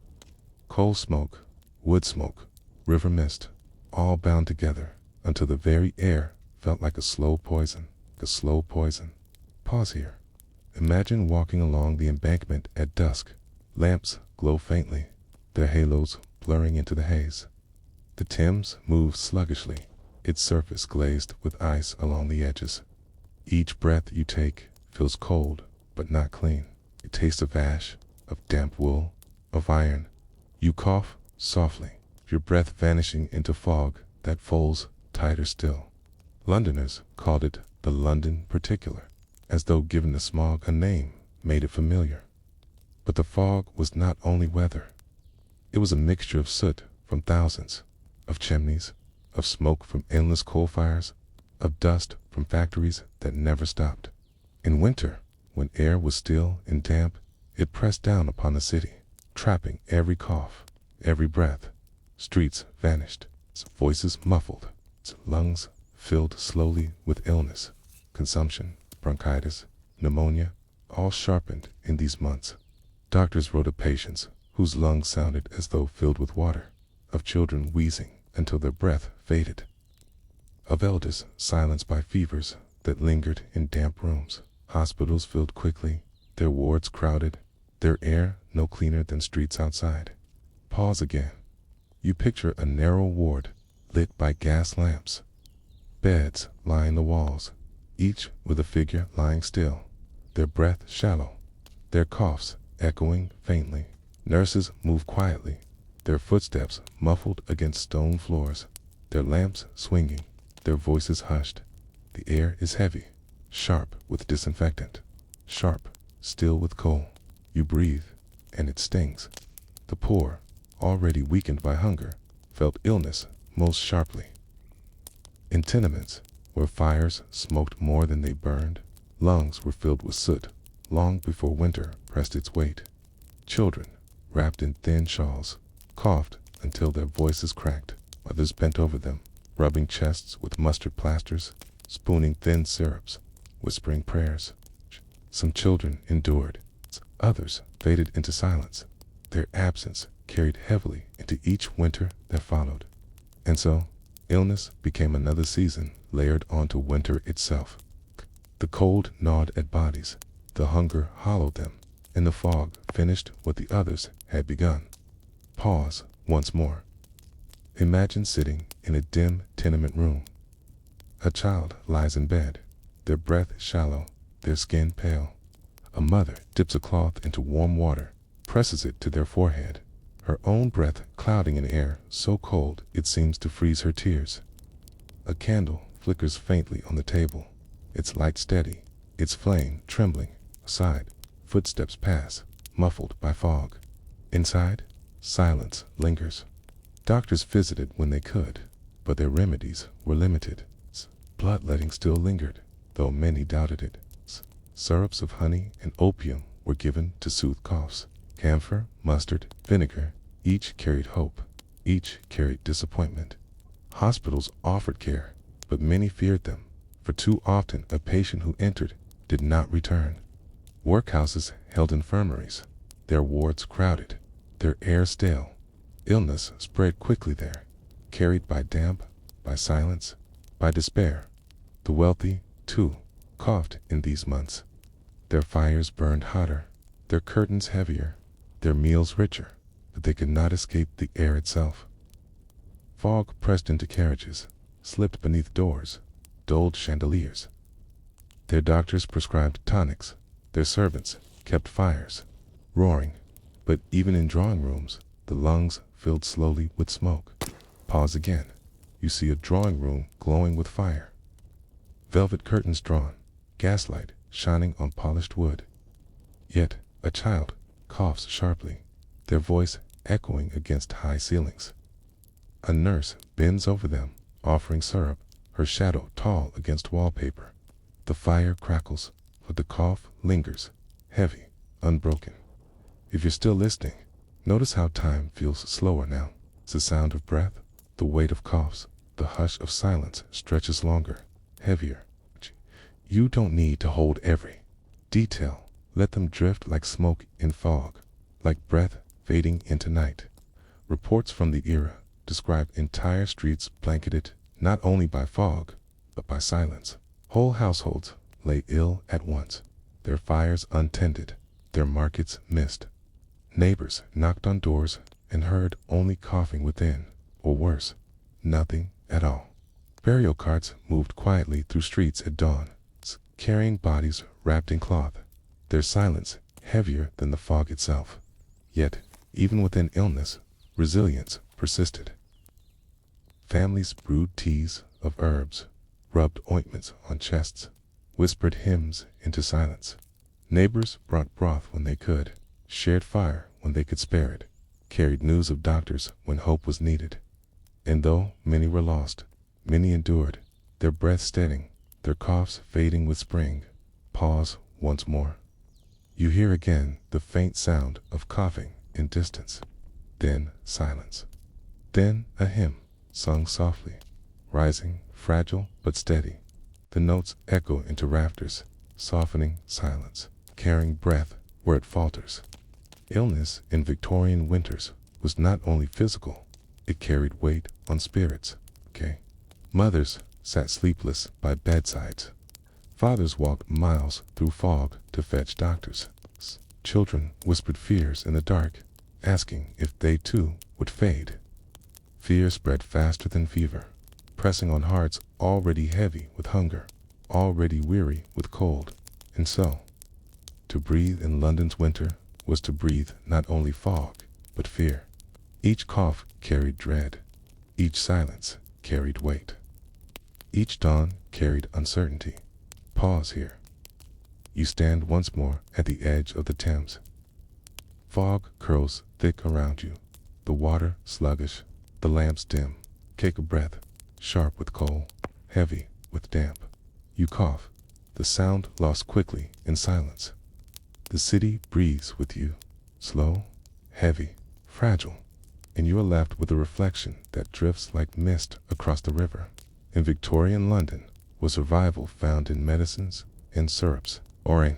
Coal smoke, wood smoke, river mist, all bound together until the very air felt like a slow poison, Pause here. Imagine walking along the embankment at dusk. Lamps glow faintly, their halos blurring into the haze. The Thames moves sluggishly, its surface glazed with ice along the edges. Each breath you take feels cold, but not clean. It tastes of ash, of damp wool, of iron. You cough softly, your breath vanishing into fog that folds tighter still. Londoners called it the London particular, as though giving the smog a name made it familiar. But the fog was not only weather. It was a mixture of soot from thousands of chimneys, of smoke from endless coal fires, of dust from factories that never stopped. In winter, when air was still and damp, it pressed down upon the city, trapping every cough, every breath. Streets vanished, its voices muffled, its lungs filled slowly with illness, consumption, bronchitis, pneumonia, all sharpened in these months. Doctors wrote of patients whose lungs sounded as though filled with water, of children wheezing until their breath faded, of elders silenced by fevers that lingered in damp rooms. Hospitals filled quickly, their wards crowded, their air no cleaner than streets outside. Pause again. You picture a narrow ward lit by gas lamps. Beds line the walls, each with a figure lying still, their breath shallow, their coughs echoing faintly. Nurses move quietly, their footsteps muffled against stone floors, their lamps swinging, their voices hushed. The air is heavy, sharp with disinfectant, sharp, still with coal. You breathe, and it stings. The poor, already weakened by hunger, felt illness most sharply. In tenements, where fires smoked more than they burned, lungs were filled with soot long before winter pressed its weight. Children, wrapped in thin shawls, coughed until their voices cracked. Others bent over them, rubbing chests with mustard plasters, spooning thin syrups, whispering prayers. Some children endured, others faded into silence. Their absence carried heavily into each winter that followed. And so, illness became another season layered onto winter itself. The cold gnawed at bodies, the hunger hollowed them, and the fog finished what the others had begun. Pause once more. Imagine sitting in a dim tenement room. A child lies in bed, their breath shallow, their skin pale. A mother dips a cloth into warm water, presses it to their forehead, her own breath clouding an air so cold it seems to freeze her tears. A candle flickers faintly on the table, its light steady, its flame trembling. Aside, footsteps pass, muffled by fog. Inside, silence lingers. Doctors visited when they could, but their remedies were limited. Bloodletting still lingered, though many doubted it. Syrups of honey and opium were given to soothe coughs. Camphor, mustard, vinegar, each carried hope, each carried disappointment. Hospitals offered care, but many feared them, for too often a patient who entered did not return. Workhouses held infirmaries, their wards crowded, their air stale. Illness spread quickly there, carried by damp, by silence, by despair. The wealthy, too, coughed in these months. Their fires burned hotter, their curtains heavier, their meals richer, but they could not escape the air itself. Fog pressed into carriages, slipped beneath doors, dulled chandeliers. Their doctors prescribed tonics, their servants kept fires roaring, but even in drawing rooms, the lungs filled slowly with smoke. Pause again. You see a drawing room glowing with fire. Velvet curtains drawn, gaslight shining on polished wood. Yet a child coughs sharply, their voice echoing against high ceilings. A nurse bends over them, offering syrup, her shadow tall against wallpaper. The fire crackles, but the cough lingers, heavy, unbroken. If you're still listening, notice how time feels slower now. It's the sound of breath, the weight of coughs, the hush of silence stretches longer, heavier. You don't need to hold every detail. Let them drift like smoke in fog, like breath fading into night. Reports from the era describe entire streets blanketed not only by fog, but by silence. Whole households lay ill at once, their fires untended, their markets missed. Neighbors knocked on doors and heard only coughing within, or worse, nothing at all. Burial carts moved quietly through streets at dawn, carrying bodies wrapped in cloth, their silence heavier than the fog itself. Yet, even within illness, resilience persisted. Families brewed teas of herbs, rubbed ointments on chests, whispered hymns into silence. Neighbors brought broth when they could, shared fire when they could spare it, carried news of doctors when hope was needed. And though many were lost, many endured, their breath steadying, their coughs fading with spring. Pause once more. You hear again the faint sound of coughing in distance. Then silence. Then a hymn, sung softly, rising, fragile but steady. The notes echo into rafters, softening silence, carrying breath where it falters. Illness in Victorian winters was not only physical, it carried weight on spirits. Mothers sat sleepless by bedsides. Fathers walked miles through fog to fetch doctors. Children whispered fears in the dark, asking if they too would fade. Fear spread faster than fever, pressing on hearts already heavy with hunger, already weary with cold. And so, to breathe in London's winter was to breathe not only fog, but fear. Each cough carried dread. Each silence carried weight. Each dawn carried uncertainty. Pause here. You stand once more at the edge of the Thames. Fog curls thick around you, the water sluggish, the lamps dim. Take a breath, sharp with coal, heavy with damp. You cough, the sound lost quickly in silence. The city breathes with you, slow, heavy, fragile, and you are left with a reflection that drifts like mist across the river. In Victorian London was survival found in medicines and syrups, or in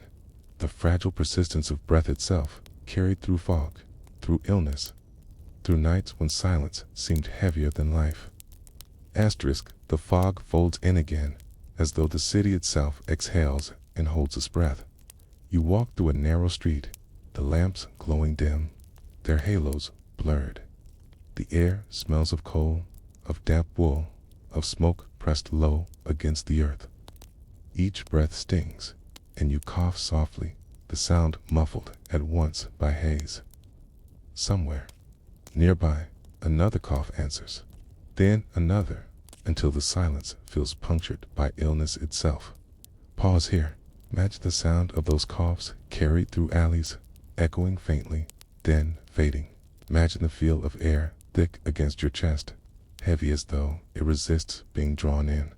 the fragile persistence of breath itself, carried through fog, through illness, through nights when silence seemed heavier than life. Asterisk, the fog folds in again, as though the city itself exhales and holds its breath. You walk through a narrow street, the lamps glowing dim, their halos blurred. The air smells of coal, of damp wool, of smoke pressed low against the earth. Each breath stings, and you cough softly, the sound muffled at once by haze. Somewhere, nearby, another cough answers, then another, until the silence feels punctured by illness itself. Pause here. Imagine the sound of those coughs carried through alleys, echoing faintly, then fading. Imagine the feel of air thick against your chest, heavy as though it resists being drawn in.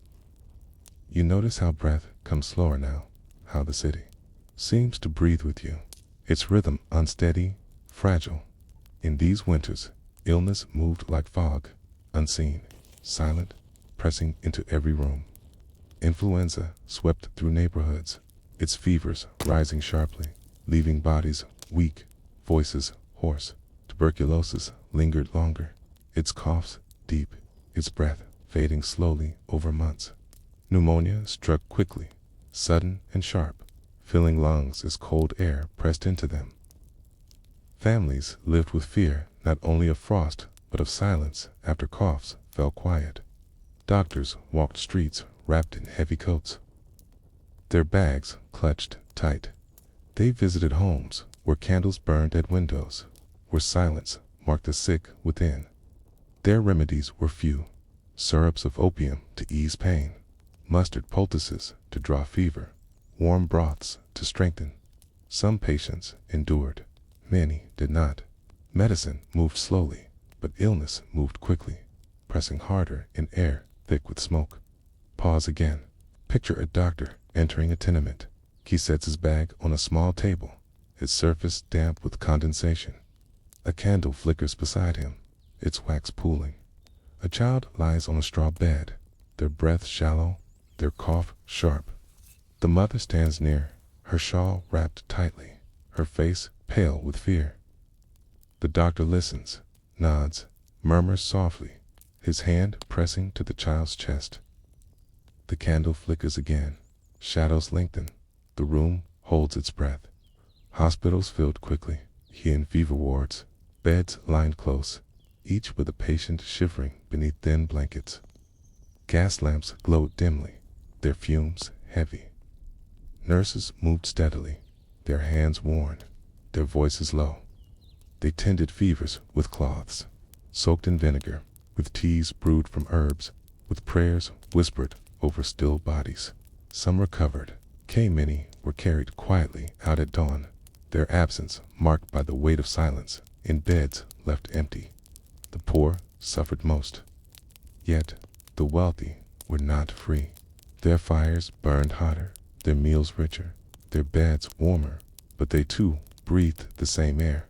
You notice how breath comes slower now, how the city seems to breathe with you, its rhythm unsteady, fragile. In these winters, illness moved like fog, unseen, silent, pressing into every room. Influenza swept through neighborhoods, its fevers rising sharply, leaving bodies weak, voices hoarse. Tuberculosis lingered longer, its coughs deep, its breath fading slowly over months. Pneumonia struck quickly, sudden and sharp, filling lungs as cold air pressed into them. Families lived with fear not only of frost, but of silence after coughs fell quiet. Doctors walked streets wrapped in heavy coats, their bags clutched tight, They visited homes where candles burned at windows, where silence marked the sick within. Their remedies were few: syrups of opium to ease pain, mustard poultices to draw fever, warm broths to strengthen. Some patients endured, many did not. Medicine moved slowly, but illness moved quickly, pressing harder in air thick with smoke. Pause again. Picture a doctor entering a tenement. He sets his bag on a small table, its surface damp with condensation. A candle flickers beside him, its wax pooling. A child lies on a straw bed, their breath shallow, their cough sharp. The mother stands near, her shawl wrapped tightly, her face pale with fear. The doctor listens, nods, murmurs softly, his hand pressing to the child's chest. The candle flickers again, shadows lengthen, the room holds its breath. Hospitals filled quickly, here in fever wards, beds lined close, each with a patient shivering beneath thin blankets. Gas lamps glowed dimly, their fumes heavy. Nurses moved steadily, their hands worn, their voices low. They tended fevers with cloths, soaked in vinegar, with teas brewed from herbs, with prayers whispered over still bodies. Some recovered, many were carried quietly out at dawn, their absence marked by the weight of silence, in beds left empty. The poor suffered most. Yet the wealthy were not free. Their fires burned hotter, their meals richer, their beds warmer, but they too breathed the same air.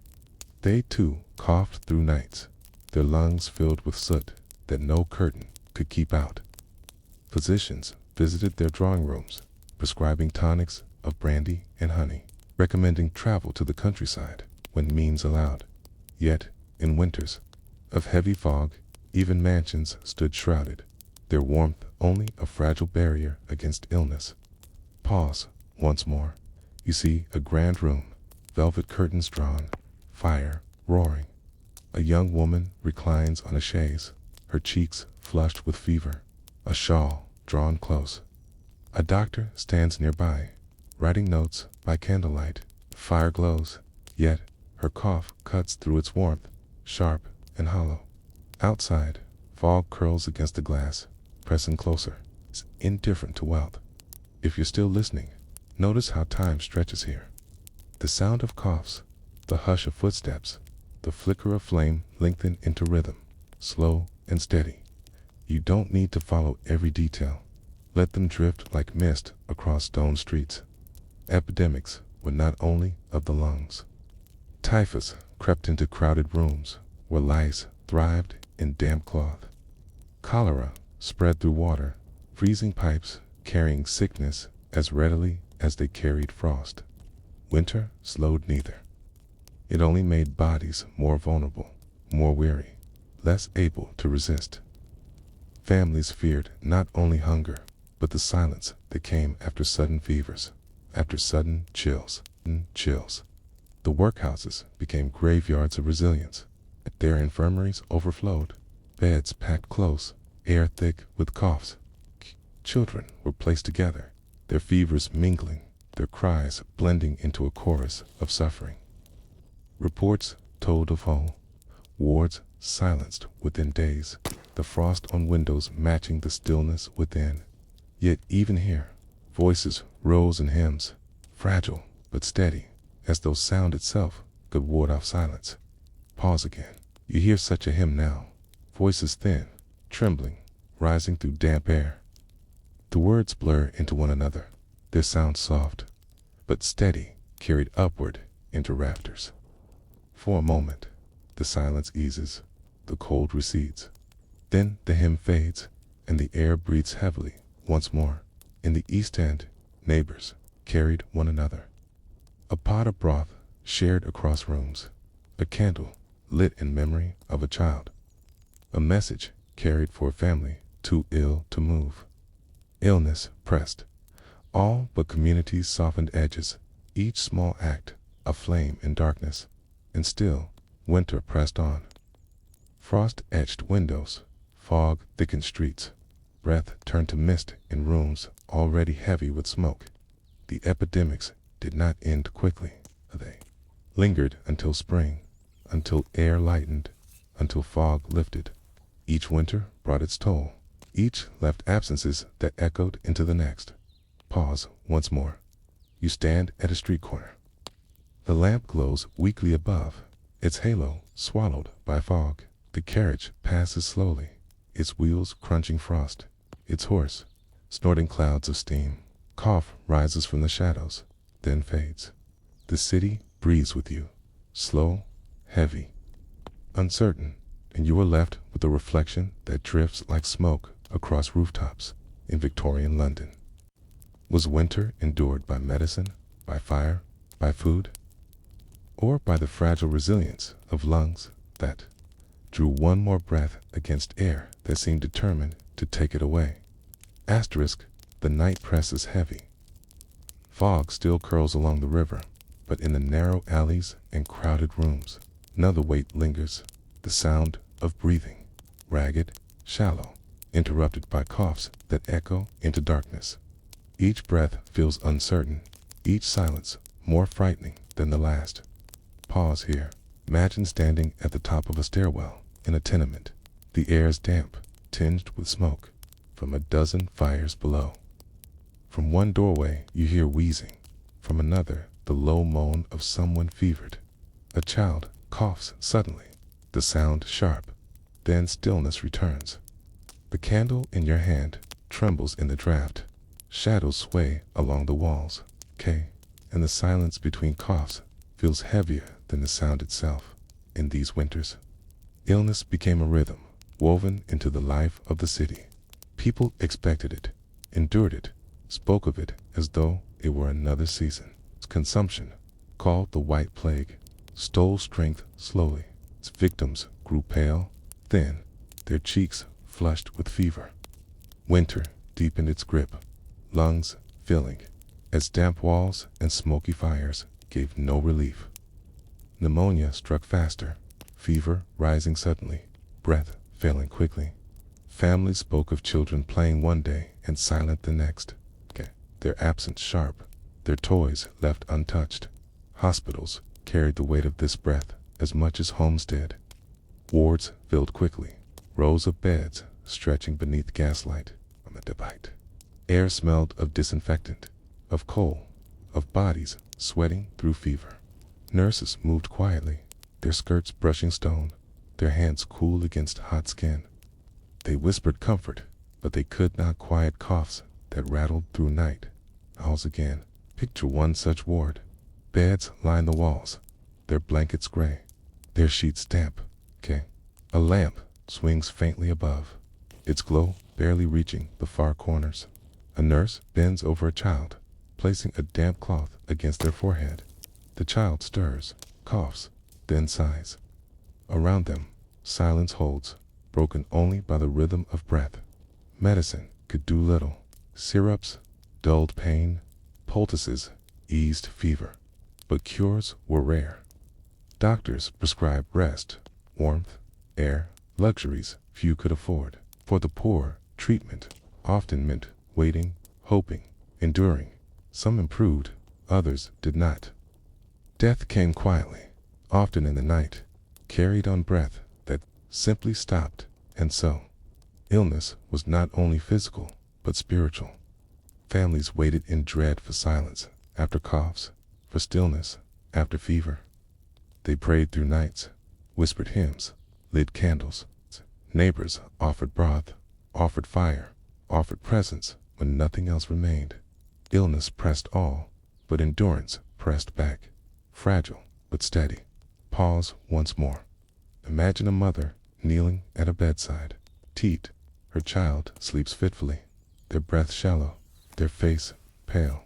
They too coughed through nights, their lungs filled with soot that no curtain could keep out. Physicians visited their drawing rooms, prescribing tonics of brandy and honey, recommending travel to the countryside when means allowed. Yet, in winters of heavy fog, even mansions stood shrouded, their warmth only a fragile barrier against illness. Pause once more. You see a grand room, velvet curtains drawn, fire roaring. A young woman reclines on a chaise, her cheeks flushed with fever, a shawl drawn close. A doctor stands nearby, writing notes by candlelight. Fire glows, yet her cough cuts through its warmth, sharp and hollow. Outside, fog curls against the glass, pressing closer. It's indifferent to wealth. If you're still listening, notice how time stretches here. The sound of coughs, the hush of footsteps, the flicker of flame lengthen into rhythm, slow and steady. You don't need to follow every detail. Let them drift like mist across stone streets. Epidemics were not only of the lungs. Typhus crept into crowded rooms where lice thrived in damp cloth. Cholera spread through water, freezing pipes carrying sickness as readily as they carried frost. Winter slowed neither. It only made bodies more vulnerable, more weary, less able to resist. Families feared not only hunger, but the silence that came after sudden fevers, after sudden chills. The workhouses became graveyards of resilience. Their infirmaries overflowed, beds packed close, air thick with coughs. Children were placed together, their fevers mingling, their cries blending into a chorus of suffering. Reports told of whole wards silenced within days, the frost on windows matching the stillness within. Yet even here, voices rose in hymns, fragile but steady, as though sound itself could ward off silence. Pause again. You hear such a hymn now, voices thin, trembling, rising through damp air. The words blur into one another, their sound soft, but steady, carried upward into rafters. For a moment, the silence eases, the cold recedes. Then the hymn fades, and the air breathes heavily once more. In the East End, neighbors carried one another. A pot of broth shared across rooms, a candle lit in memory of a child, a message carried for a family too ill to move. Illness pressed. All but communities softened edges, each small act a flame in darkness, and still winter pressed on. Frost etched windows, fog thickened streets, breath turned to mist in rooms already heavy with smoke. The epidemics did not end quickly. They lingered until spring, until air lightened, until fog lifted. Each winter brought its toll. Each left absences that echoed into the next. Pause once more. You stand at a street corner. The lamp glows weakly above, its halo swallowed by fog. The carriage passes slowly, its wheels crunching frost, its horse snorting clouds of steam. Cough rises from the shadows, then fades. The city breathes with you, slow, heavy, uncertain, and you are left with a reflection that drifts like smoke across rooftops in Victorian London. Was winter endured by medicine, by fire, by food, or by the fragile resilience of lungs that drew one more breath against air that seemed determined to take it away? Asterisk, the night presses heavy. Fog still curls along the river, but in the narrow alleys and crowded rooms, another weight lingers, the sound of breathing, ragged, shallow, interrupted by coughs that echo into darkness. Each breath feels uncertain, each silence more frightening than the last. Pause here. Imagine standing at the top of a stairwell in a tenement. The air is damp, tinged with smoke from a dozen fires below. From one doorway you hear wheezing, from another the low moan of someone fevered. A child coughs suddenly, the sound sharp, then stillness returns. The candle in your hand trembles in the draft. Shadows sway along the walls, and the silence between coughs feels heavier than the sound itself. In these winters, illness became a rhythm woven into the life of the city. People expected it, endured it, spoke of it as though it were another season. Consumption, called the White Plague, stole strength slowly. Its victims grew pale, thin, their cheeks flushed with fever. Winter deepened its grip, lungs filling, as damp walls and smoky fires gave no relief. Pneumonia struck faster, fever rising suddenly, breath failing quickly. Families spoke of children playing one day and silent the next, their absence sharp, their toys left untouched. Hospitals carried the weight of this breath as much as homes did. Wards filled quickly, rows of beds stretching beneath gaslight on the debite. Air smelled of disinfectant, of coal, of bodies sweating through fever. Nurses moved quietly, their skirts brushing stone, their hands cool against hot skin. They whispered comfort, but they could not quiet coughs that rattled through night. Owls again. Picture one such ward. Beds line the walls, their blankets gray, their sheets damp. A lamp swings faintly above, its glow barely reaching the far corners. A nurse bends over a child, placing a damp cloth against their forehead. The child stirs, coughs, then sighs. Around them, silence holds, broken only by the rhythm of breath. Medicine could do little. Syrups dulled pain, poultices eased fever, but cures were rare. Doctors prescribed rest, warmth, air, luxuries few could afford. For the poor, treatment often meant waiting, hoping, enduring. Some improved, others did not. Death came quietly, often in the night, carried on breath that simply stopped, and so illness was not only physical, but spiritual. Families waited in dread for silence after coughs, for stillness after fever. They prayed through nights, whispered hymns, lit candles. Neighbors offered broth, offered fire, offered presents when nothing else remained. Illness pressed all, but endurance pressed back, fragile but steady. Pause once more. Imagine a mother kneeling at a bedside. Teat, her child sleeps fitfully, their breath shallow, their face pale.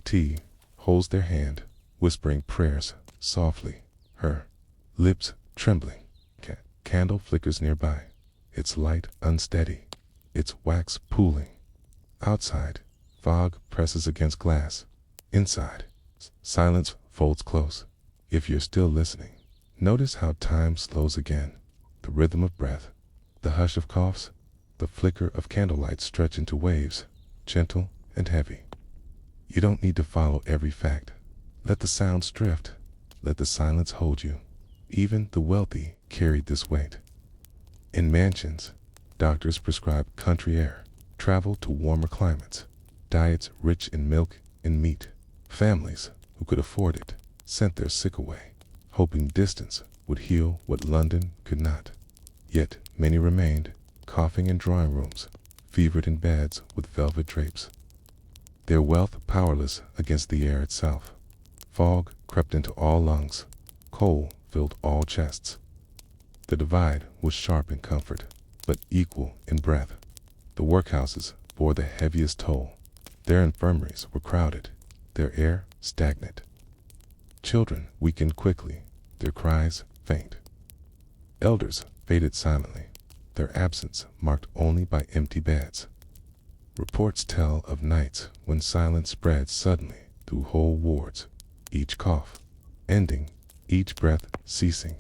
T holds their hand, whispering prayers softly, her lips trembling. Candle flickers nearby, its light unsteady, its wax pooling. Outside, fog presses against glass. Inside, silence folds close. If you're still listening, notice how time slows again. The rhythm of breath, the hush of coughs, the flicker of candlelight stretch into waves, gentle and heavy. You don't need to follow every fact, Let the sounds drift. Let the silence hold you. Even the wealthy carried this weight. In mansions, doctors prescribed country air, travel to warmer climates, diets rich in milk and meat. Families who could afford it sent their sick away, hoping distance would heal what London could not. Yet many remained, coughing in drawing rooms, fevered in beds with velvet drapes, their wealth powerless against the air itself. Fog crept into all lungs, coal filled all chests. The divide was sharp in comfort, but equal in breadth. The workhouses bore the heaviest toll. Their infirmaries were crowded, their air stagnant. Children weakened quickly, their cries faint. Elders faded silently, their absence marked only by empty beds. Reports tell of nights when silence spread suddenly through whole wards, each cough ending, each breath ceasing,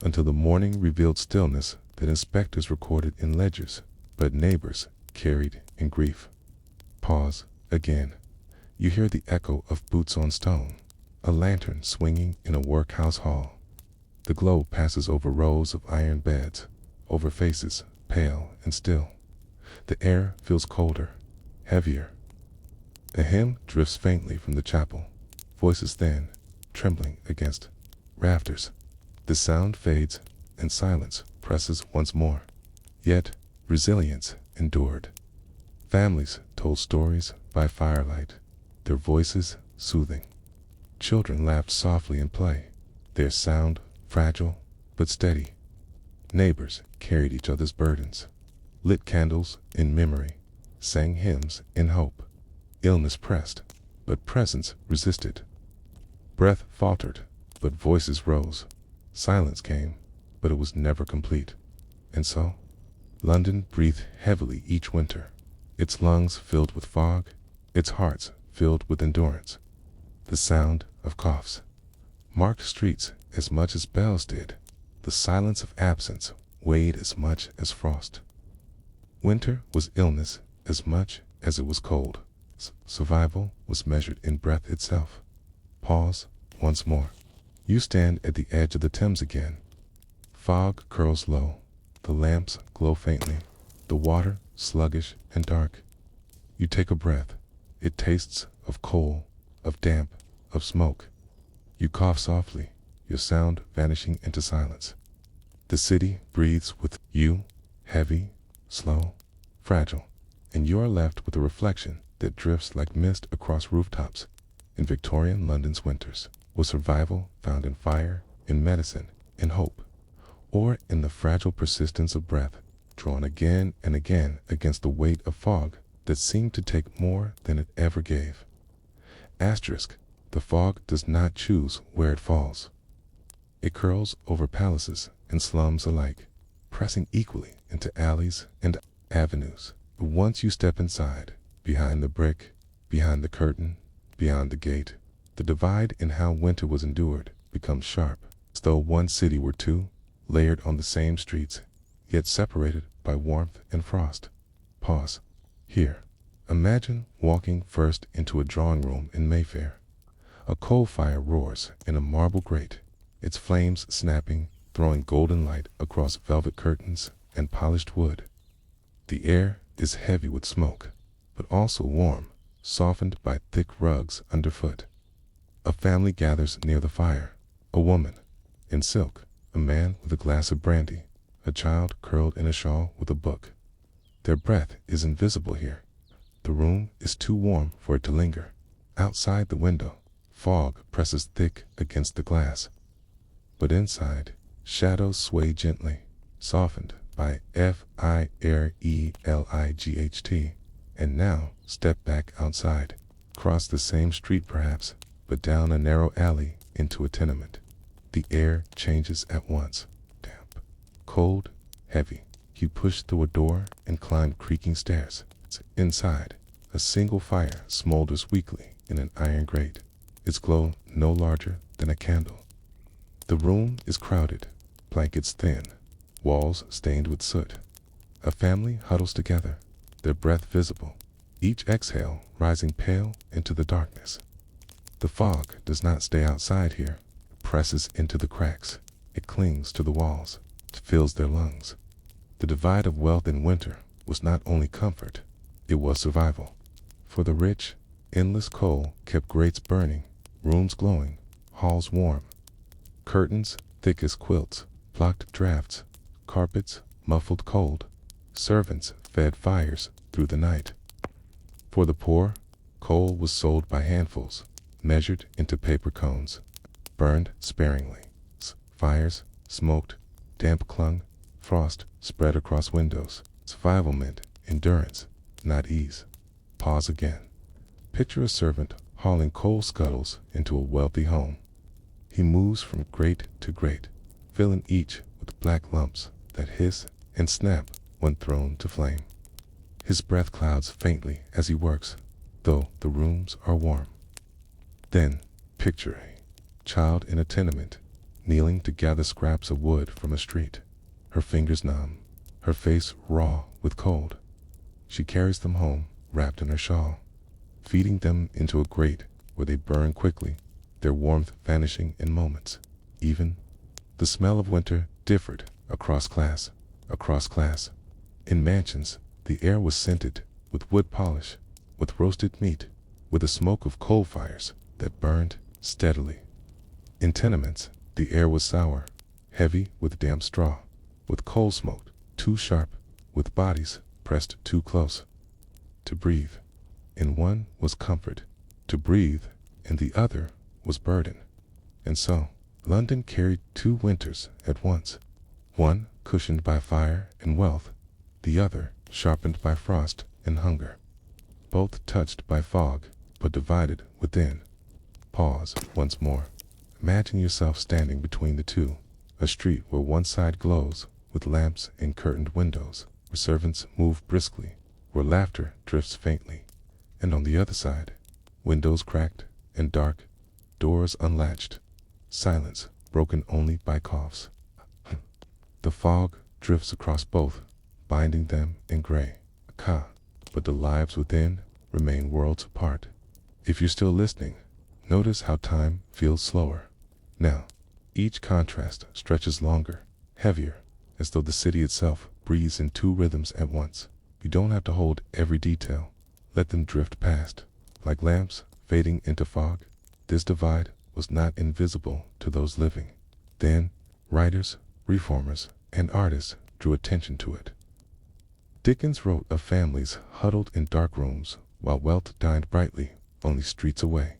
until the morning revealed stillness that inspectors recorded in ledgers, but neighbors carried in grief. Pause again. You hear the echo of boots on stone, a lantern swinging in a workhouse hall. The glow passes over rows of iron beds, over faces pale and still. The air feels colder, heavier. A hymn drifts faintly from the chapel, voices thin, trembling against rafters. The sound fades and silence presses once more. Yet resilience endured. Families told stories by firelight, their voices soothing. Children laughed softly in play, their sound fragile but steady. Neighbors carried each other's burdens, lit candles in memory, sang hymns in hope. Illness pressed, but presence resisted. Breath faltered, but voices rose. Silence came, but it was never complete. And so, London breathed heavily each winter, its lungs filled with fog, its hearts filled with endurance. The sound of coughs marked streets as much as bells did. The silence of absence weighed as much as frost. Winter was illness as much as it was cold. Survival was measured in breath itself. Pause once more. You stand at the edge of the Thames again. Fog curls low. The lamps glow faintly. The water sluggish and dark. You take a breath. It tastes of coal, of damp, of smoke. You cough softly, your sound vanishing into silence. The city breathes with you, heavy, slow, fragile, and you are left with a reflection that drifts like mist across rooftops. In Victorian London's winters, was survival found in fire, in medicine, in hope, or in the fragile persistence of breath, drawn again and again against the weight of fog that seemed to take more than it ever gave? Asterisk, the fog does not choose where it falls. It curls over palaces and slums alike, pressing equally into alleys and avenues. But once you step inside, behind the brick, behind the curtain, beyond the gate, the divide in how winter was endured becomes sharp, as though one city were two, layered on the same streets, yet separated by warmth and frost. Pause. Here. Imagine walking first into a drawing room in Mayfair. A coal fire roars in a marble grate, its flames snapping, throwing golden light across velvet curtains and polished wood. The air is heavy with smoke, but also warm, softened by thick rugs underfoot. A family gathers near the fire, a woman in silk, a man with a glass of brandy, a child curled in a shawl with a book. Their breath is invisible here. The room is too warm for it to linger. Outside the window, fog presses thick against the glass. But inside, shadows sway gently, softened by FIRELIGHT. And now, step back outside. Cross the same street perhaps, but down a narrow alley into a tenement. The air changes at once. Damp, cold, heavy. You push through a door and climb creaking stairs. Inside, a single fire smolders weakly in an iron grate, its glow no larger than a candle. The room is crowded, blankets thin, walls stained with soot. A family huddles together, their breath visible, each exhale rising pale into the darkness. The fog does not stay outside here. It presses into the cracks. It clings to the walls. It fills their lungs. The divide of wealth in winter was not only comfort, it was survival. For the rich, endless coal kept grates burning, rooms glowing, halls warm. Curtains thick as quilts blocked drafts, carpets muffled cold. Servants fed fires through the night. For the poor, coal was sold by handfuls, measured into paper cones, burned sparingly. Fires smoked, damp clung, frost spread across windows. Survival meant endurance, not ease. Pause again. Picture a servant hauling coal scuttles into a wealthy home. He moves from grate to grate, filling each with black lumps that hiss and snap when thrown to flame. His breath clouds faintly as he works, though the rooms are warm. Then picture a child in a tenement, kneeling to gather scraps of wood from a street, her fingers numb, her face raw with cold. She carries them home, wrapped in her shawl, feeding them into a grate where they burn quickly, their warmth vanishing in moments. Even the smell of winter differed across class. In mansions, the air was scented with wood polish, with roasted meat, with the smoke of coal fires that burned steadily. In tenements, the air was sour, heavy with damp straw, with coal smoke too sharp, with bodies pressed too close. To breathe in one was comfort, to breathe in the other was burden. And so, London carried two winters at once, one cushioned by fire and wealth, the other sharpened by frost and hunger. Both touched by fog, but divided within. Pause once more. Imagine yourself standing between the two, a street where one side glows with lamps and curtained windows, where servants move briskly, where laughter drifts faintly, and on the other side, windows cracked and dark, doors unlatched, silence broken only by coughs. The fog drifts across both, binding them in gray. But the lives within remain worlds apart. If you're still listening, notice how time feels slower. Now, each contrast stretches longer, heavier, as though the city itself breathes in two rhythms at once. You don't have to hold every detail. Let them drift past. Like lamps fading into fog, this divide was not invisible to those living. Then, writers, reformers, and artists drew attention to it. Dickens wrote of families huddled in dark rooms while wealth dined brightly only streets away.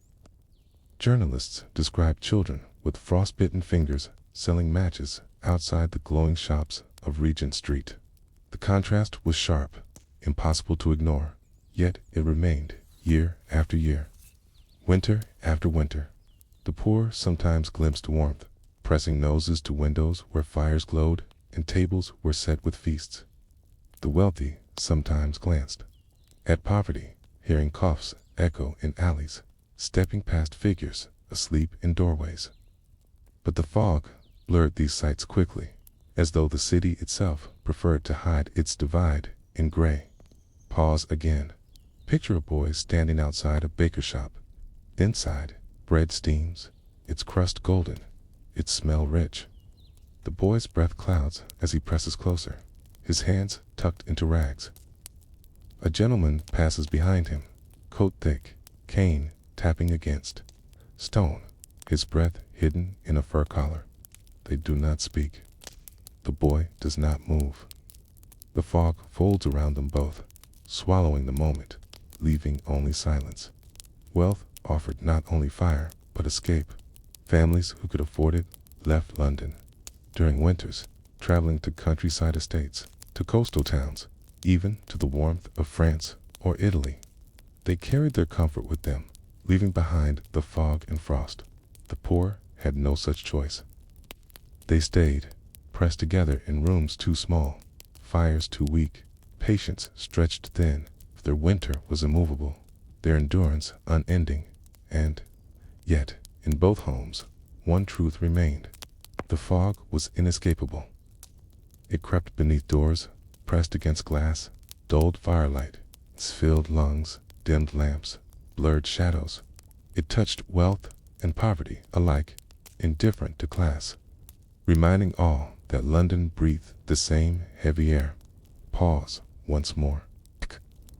Journalists described children with frostbitten fingers selling matches outside the glowing shops of Regent Street. The contrast was sharp, impossible to ignore, yet it remained year after year, winter after winter. The poor sometimes glimpsed warmth, pressing noses to windows where fires glowed and tables were set with feasts. The wealthy sometimes glanced at poverty, hearing coughs echo in alleys, stepping past figures asleep in doorways. But the fog blurred these sights quickly, as though the city itself preferred to hide its divide in gray. Pause again. Picture a boy standing outside a baker's shop. Inside, bread steams, its crust golden, its smell rich. The boy's breath clouds as he presses closer, his hands tucked into rags. A gentleman passes behind him, coat thick, cane tapping against stone, his breath hidden in a fur collar. They do not speak. The boy does not move. The fog folds around them both, swallowing the moment, leaving only silence. Wealth offered not only fire, but escape. Families who could afford it left London. During winters, traveling to countryside estates, to coastal towns, even to the warmth of France or Italy. They carried their comfort with them, leaving behind the fog and frost. The poor had no such choice. They stayed, pressed together in rooms too small, fires too weak, patience stretched thin. Their winter was immovable, their endurance unending, and yet, in both homes, one truth remained. The fog was inescapable. It crept beneath doors, pressed against glass, dulled firelight, filled lungs, dimmed lamps, blurred shadows. It touched wealth and poverty alike, indifferent to class, reminding all that London breathed the same heavy air. Pause once more.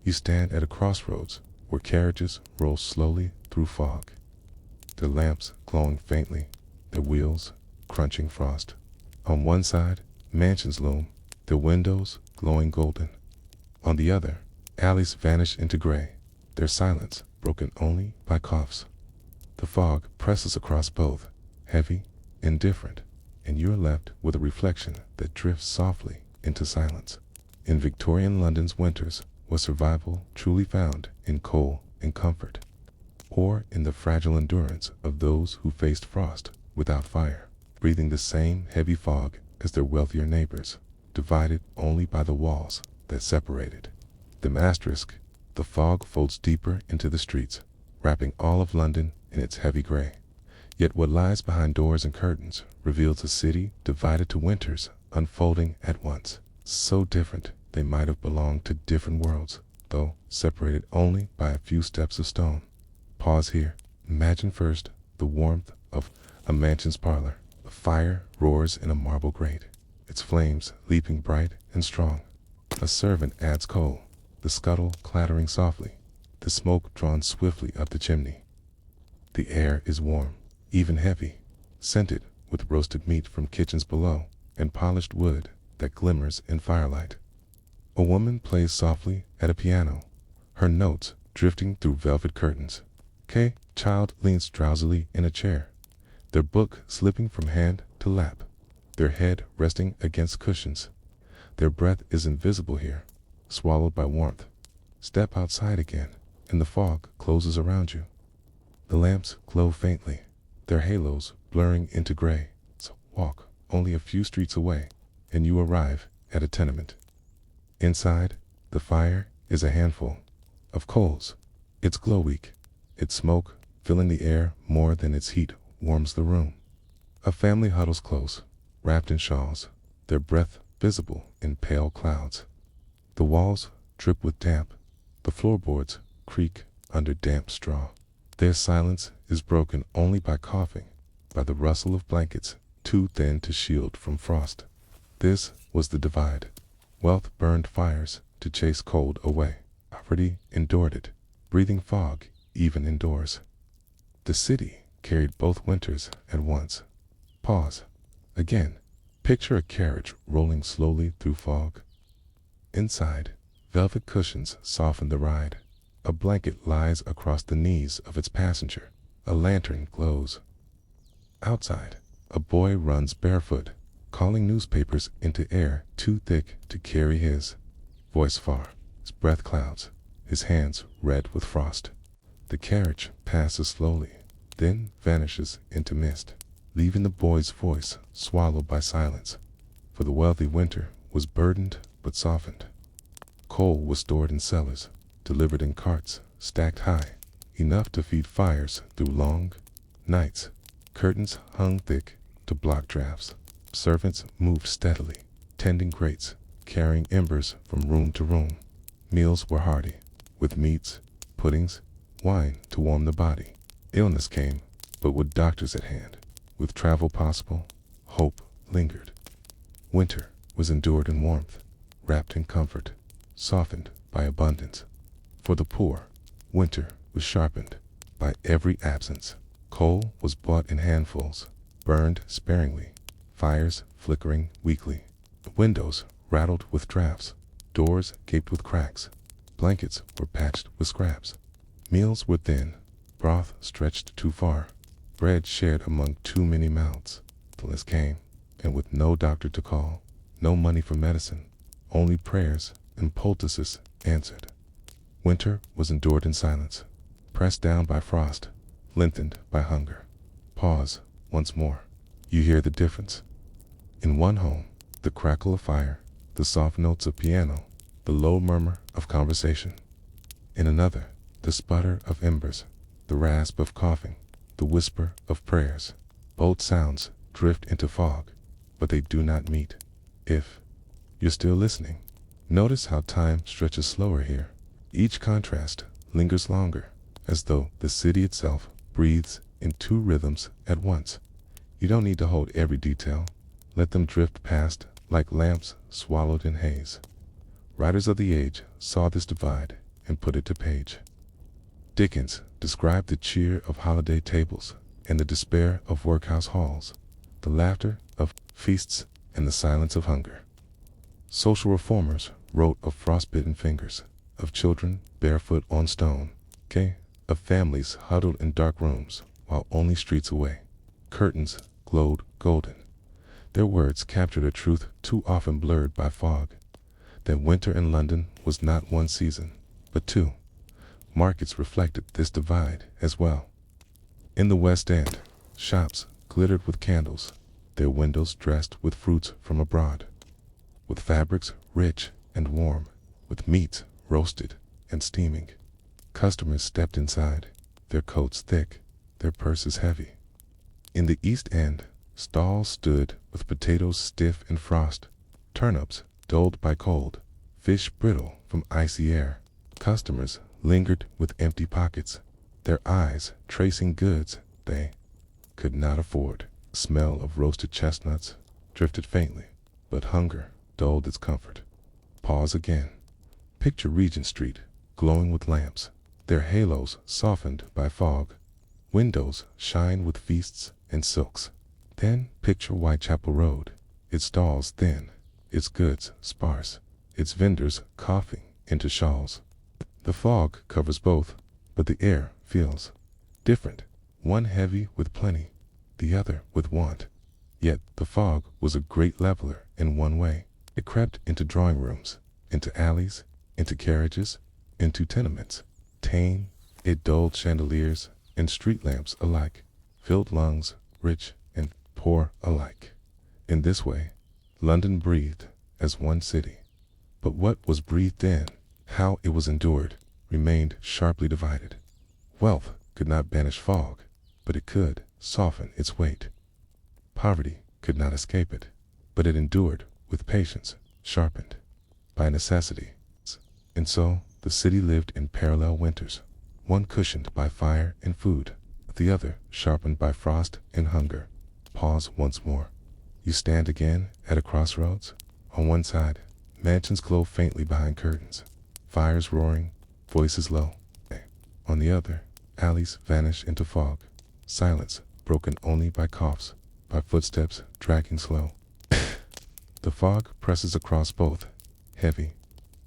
You stand at a crossroads where carriages roll slowly through fog, their lamps glowing faintly, their wheels crunching frost. On one side, mansions loom, their windows glowing golden. On the other, alleys vanish into gray, their silence broken only by coughs. The fog presses across both, heavy, indifferent, and you are left with a reflection that drifts softly into silence. In Victorian London's winters was survival truly found in coal and comfort, or in the fragile endurance of those who faced frost without fire, breathing the same heavy fog as their wealthier neighbors, divided only by the walls that separated them. Asterisk, the fog folds deeper into the streets, wrapping all of London in its heavy gray. Yet what lies behind doors and curtains reveals a city divided to winters unfolding at once, so different they might have belonged to different worlds, though separated only by a few steps of stone. Pause here. Imagine first the warmth of a mansion's parlor. A fire roars in a marble grate, its flames leaping bright and strong. A servant adds coal, the scuttle clattering softly, the smoke drawn swiftly up the chimney. The air is warm, even heavy, scented with roasted meat from kitchens below and polished wood that glimmers in firelight. A woman plays softly at a piano, her notes drifting through velvet curtains. A child leans drowsily in a chair, their book slipping from hand to lap, their head resting against cushions. Their breath is invisible here, swallowed by warmth. Step outside again, and the fog closes around you. The lamps glow faintly, their halos blurring into gray. So walk only a few streets away, and you arrive at a tenement. Inside, the fire is a handful of coals. Its glow weak, its smoke filling the air more than its heat warms the room. A family huddles close, wrapped in shawls, their breath visible in pale clouds. The walls drip with damp, the floorboards creak under damp straw. Their silence is broken only by coughing, by the rustle of blankets too thin to shield from frost. This was the divide. Wealth burned fires to chase cold away. Poverty endured it, breathing fog even indoors. The city carried both winters at once. Pause. Again, picture a carriage rolling slowly through fog. Inside, velvet cushions soften the ride. A blanket lies across the knees of its passenger. A lantern glows. Outside, a boy runs barefoot, calling newspapers into air too thick to carry his voice far. His breath clouds, his hands red with frost. The carriage passes slowly, then vanishes into mist, leaving the boy's voice swallowed by silence. For the wealthy winter was burdened but softened. Coal was stored in cellars, delivered in carts, stacked high, enough to feed fires through long nights. Curtains hung thick to block drafts. Servants moved steadily, tending grates, carrying embers from room to room. Meals were hearty, with meats, puddings, wine to warm the body. Illness came, but with doctors at hand. With travel possible, hope lingered. Winter was endured in warmth, wrapped in comfort, softened by abundance. For the poor, winter was sharpened by every absence. Coal was bought in handfuls, burned sparingly, fires flickering weakly. The windows rattled with drafts, doors gaped with cracks, blankets were patched with scraps. Meals were thin, broth stretched too far, bread shared among too many mouths. Illness came, and with no doctor to call, no money for medicine, only prayers and poultices answered. Winter was endured in silence, pressed down by frost, lengthened by hunger. Pause once more. You hear the difference. In one home, the crackle of fire, the soft notes of piano, the low murmur of conversation. In another, the sputter of embers, the rasp of coughing, the whisper of prayers. Both sounds drift into fog, but they do not meet. If you're still listening, notice how time stretches slower here. Each contrast lingers longer, as though the city itself breathes in two rhythms at once. You don't need to hold every detail. Let them drift past like lamps swallowed in haze. Writers of the age saw this divide and put it to page. Dickens described the cheer of holiday tables and the despair of workhouse halls, the laughter of feasts and the silence of hunger. Social reformers wrote of frostbitten fingers, of children barefoot on stone, of families huddled in dark rooms while only streets away curtains glowed golden. Their words captured a truth too often blurred by fog, that winter in London was not one season, but two. Markets reflected this divide as well. In the West End, shops glittered with candles, their windows dressed with fruits from abroad, with fabrics rich and warm, with meats roasted and steaming. Customers stepped inside, their coats thick, their purses heavy. In the East End, stalls stood with potatoes stiff in frost, turnips dulled by cold, fish brittle from icy air. Customers lingered with empty pockets, their eyes tracing goods they could not afford. The smell of roasted chestnuts drifted faintly, but hunger dulled its comfort. Pause again. Picture Regent Street, glowing with lamps, their halos softened by fog. Windows shine with feasts and silks. Then picture Whitechapel Road, its stalls thin, its goods sparse, its vendors coughing into shawls. The fog covers both, but the air feels different, one heavy with plenty, the other with want. Yet the fog was a great leveler in one way. It crept into drawing rooms, into alleys, into carriages, into tenements. Tame, it dulled chandeliers and street lamps alike, filled lungs, rich and poor alike. In this way, London breathed as one city. But what was breathed in, how it was endured, remained sharply divided. Wealth could not banish fog, but it could soften its weight. Poverty could not escape it, but it endured with patience, sharpened by necessity. And so the city lived in parallel winters, one cushioned by fire and food, the other sharpened by frost and hunger. Pause once more. You stand again at a crossroads. On one side, mansions glow faintly behind curtains, fires roaring, voices low. On the other, alleys vanish into fog, silence broken only by coughs, by footsteps dragging slow. The fog presses across both, heavy,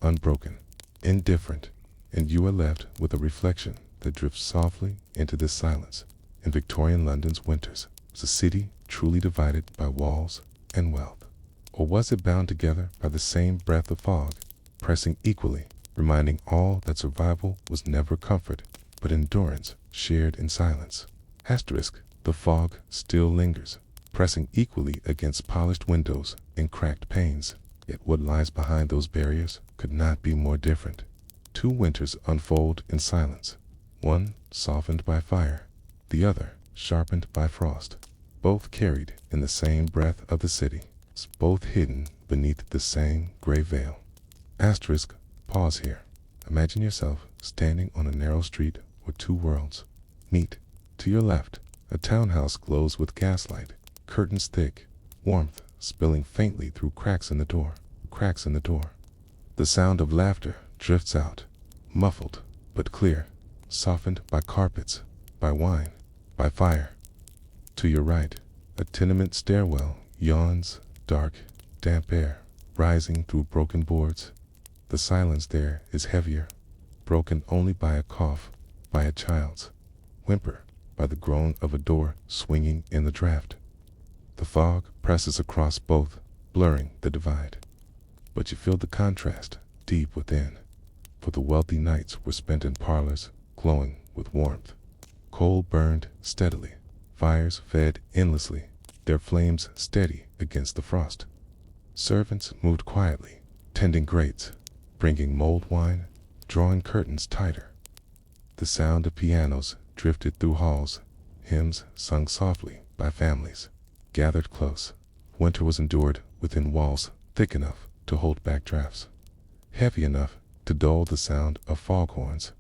unbroken, indifferent, and you are left with a reflection that drifts softly into this silence. In Victorian London's winters, was a city truly divided by walls and wealth? Or was it bound together by the same breath of fog, pressing equally, reminding all that survival was never comfort, but endurance shared in silence? Asterisk, the fog still lingers, pressing equally against polished windows and cracked panes. Yet what lies behind those barriers could not be more different. Two winters unfold in silence, one softened by fire, the other sharpened by frost, both carried in the same breath of the city, both hidden beneath the same gray veil. Asterisk, pause here. Imagine yourself standing on a narrow street where two worlds meet. To your left, a townhouse glows with gaslight, curtains thick, warmth spilling faintly through cracks in the door. The sound of laughter drifts out, muffled but clear, softened by carpets, by wine, by fire. To your right, a tenement stairwell yawns, dark, damp air rising through broken boards. The silence there is heavier, broken only by a cough, by a child's whimper, by the groan of a door swinging in the draught. The fog presses across both, blurring the divide. But you feel the contrast deep within, for the wealthy nights were spent in parlors glowing with warmth. Coal burned steadily, fires fed endlessly, their flames steady against the frost. Servants moved quietly, tending grates, bringing mulled wine, drawing curtains tighter. The sound of pianos drifted through halls, hymns sung softly by families gathered close. Winter was endured within walls thick enough to hold back drafts, heavy enough to dull the sound of foghorns.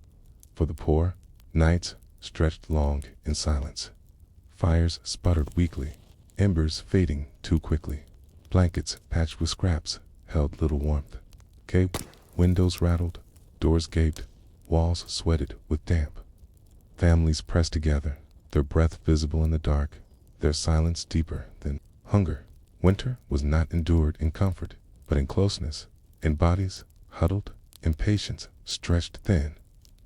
For the poor, nights stretched long in silence. Fires sputtered weakly, embers fading too quickly. Blankets patched with scraps held little warmth. Windows rattled, doors gaped, walls sweated with damp. Families pressed together, their breath visible in the dark, their silence deeper than hunger. Winter was not endured in comfort, but in closeness, in bodies huddled, impatience stretched thin.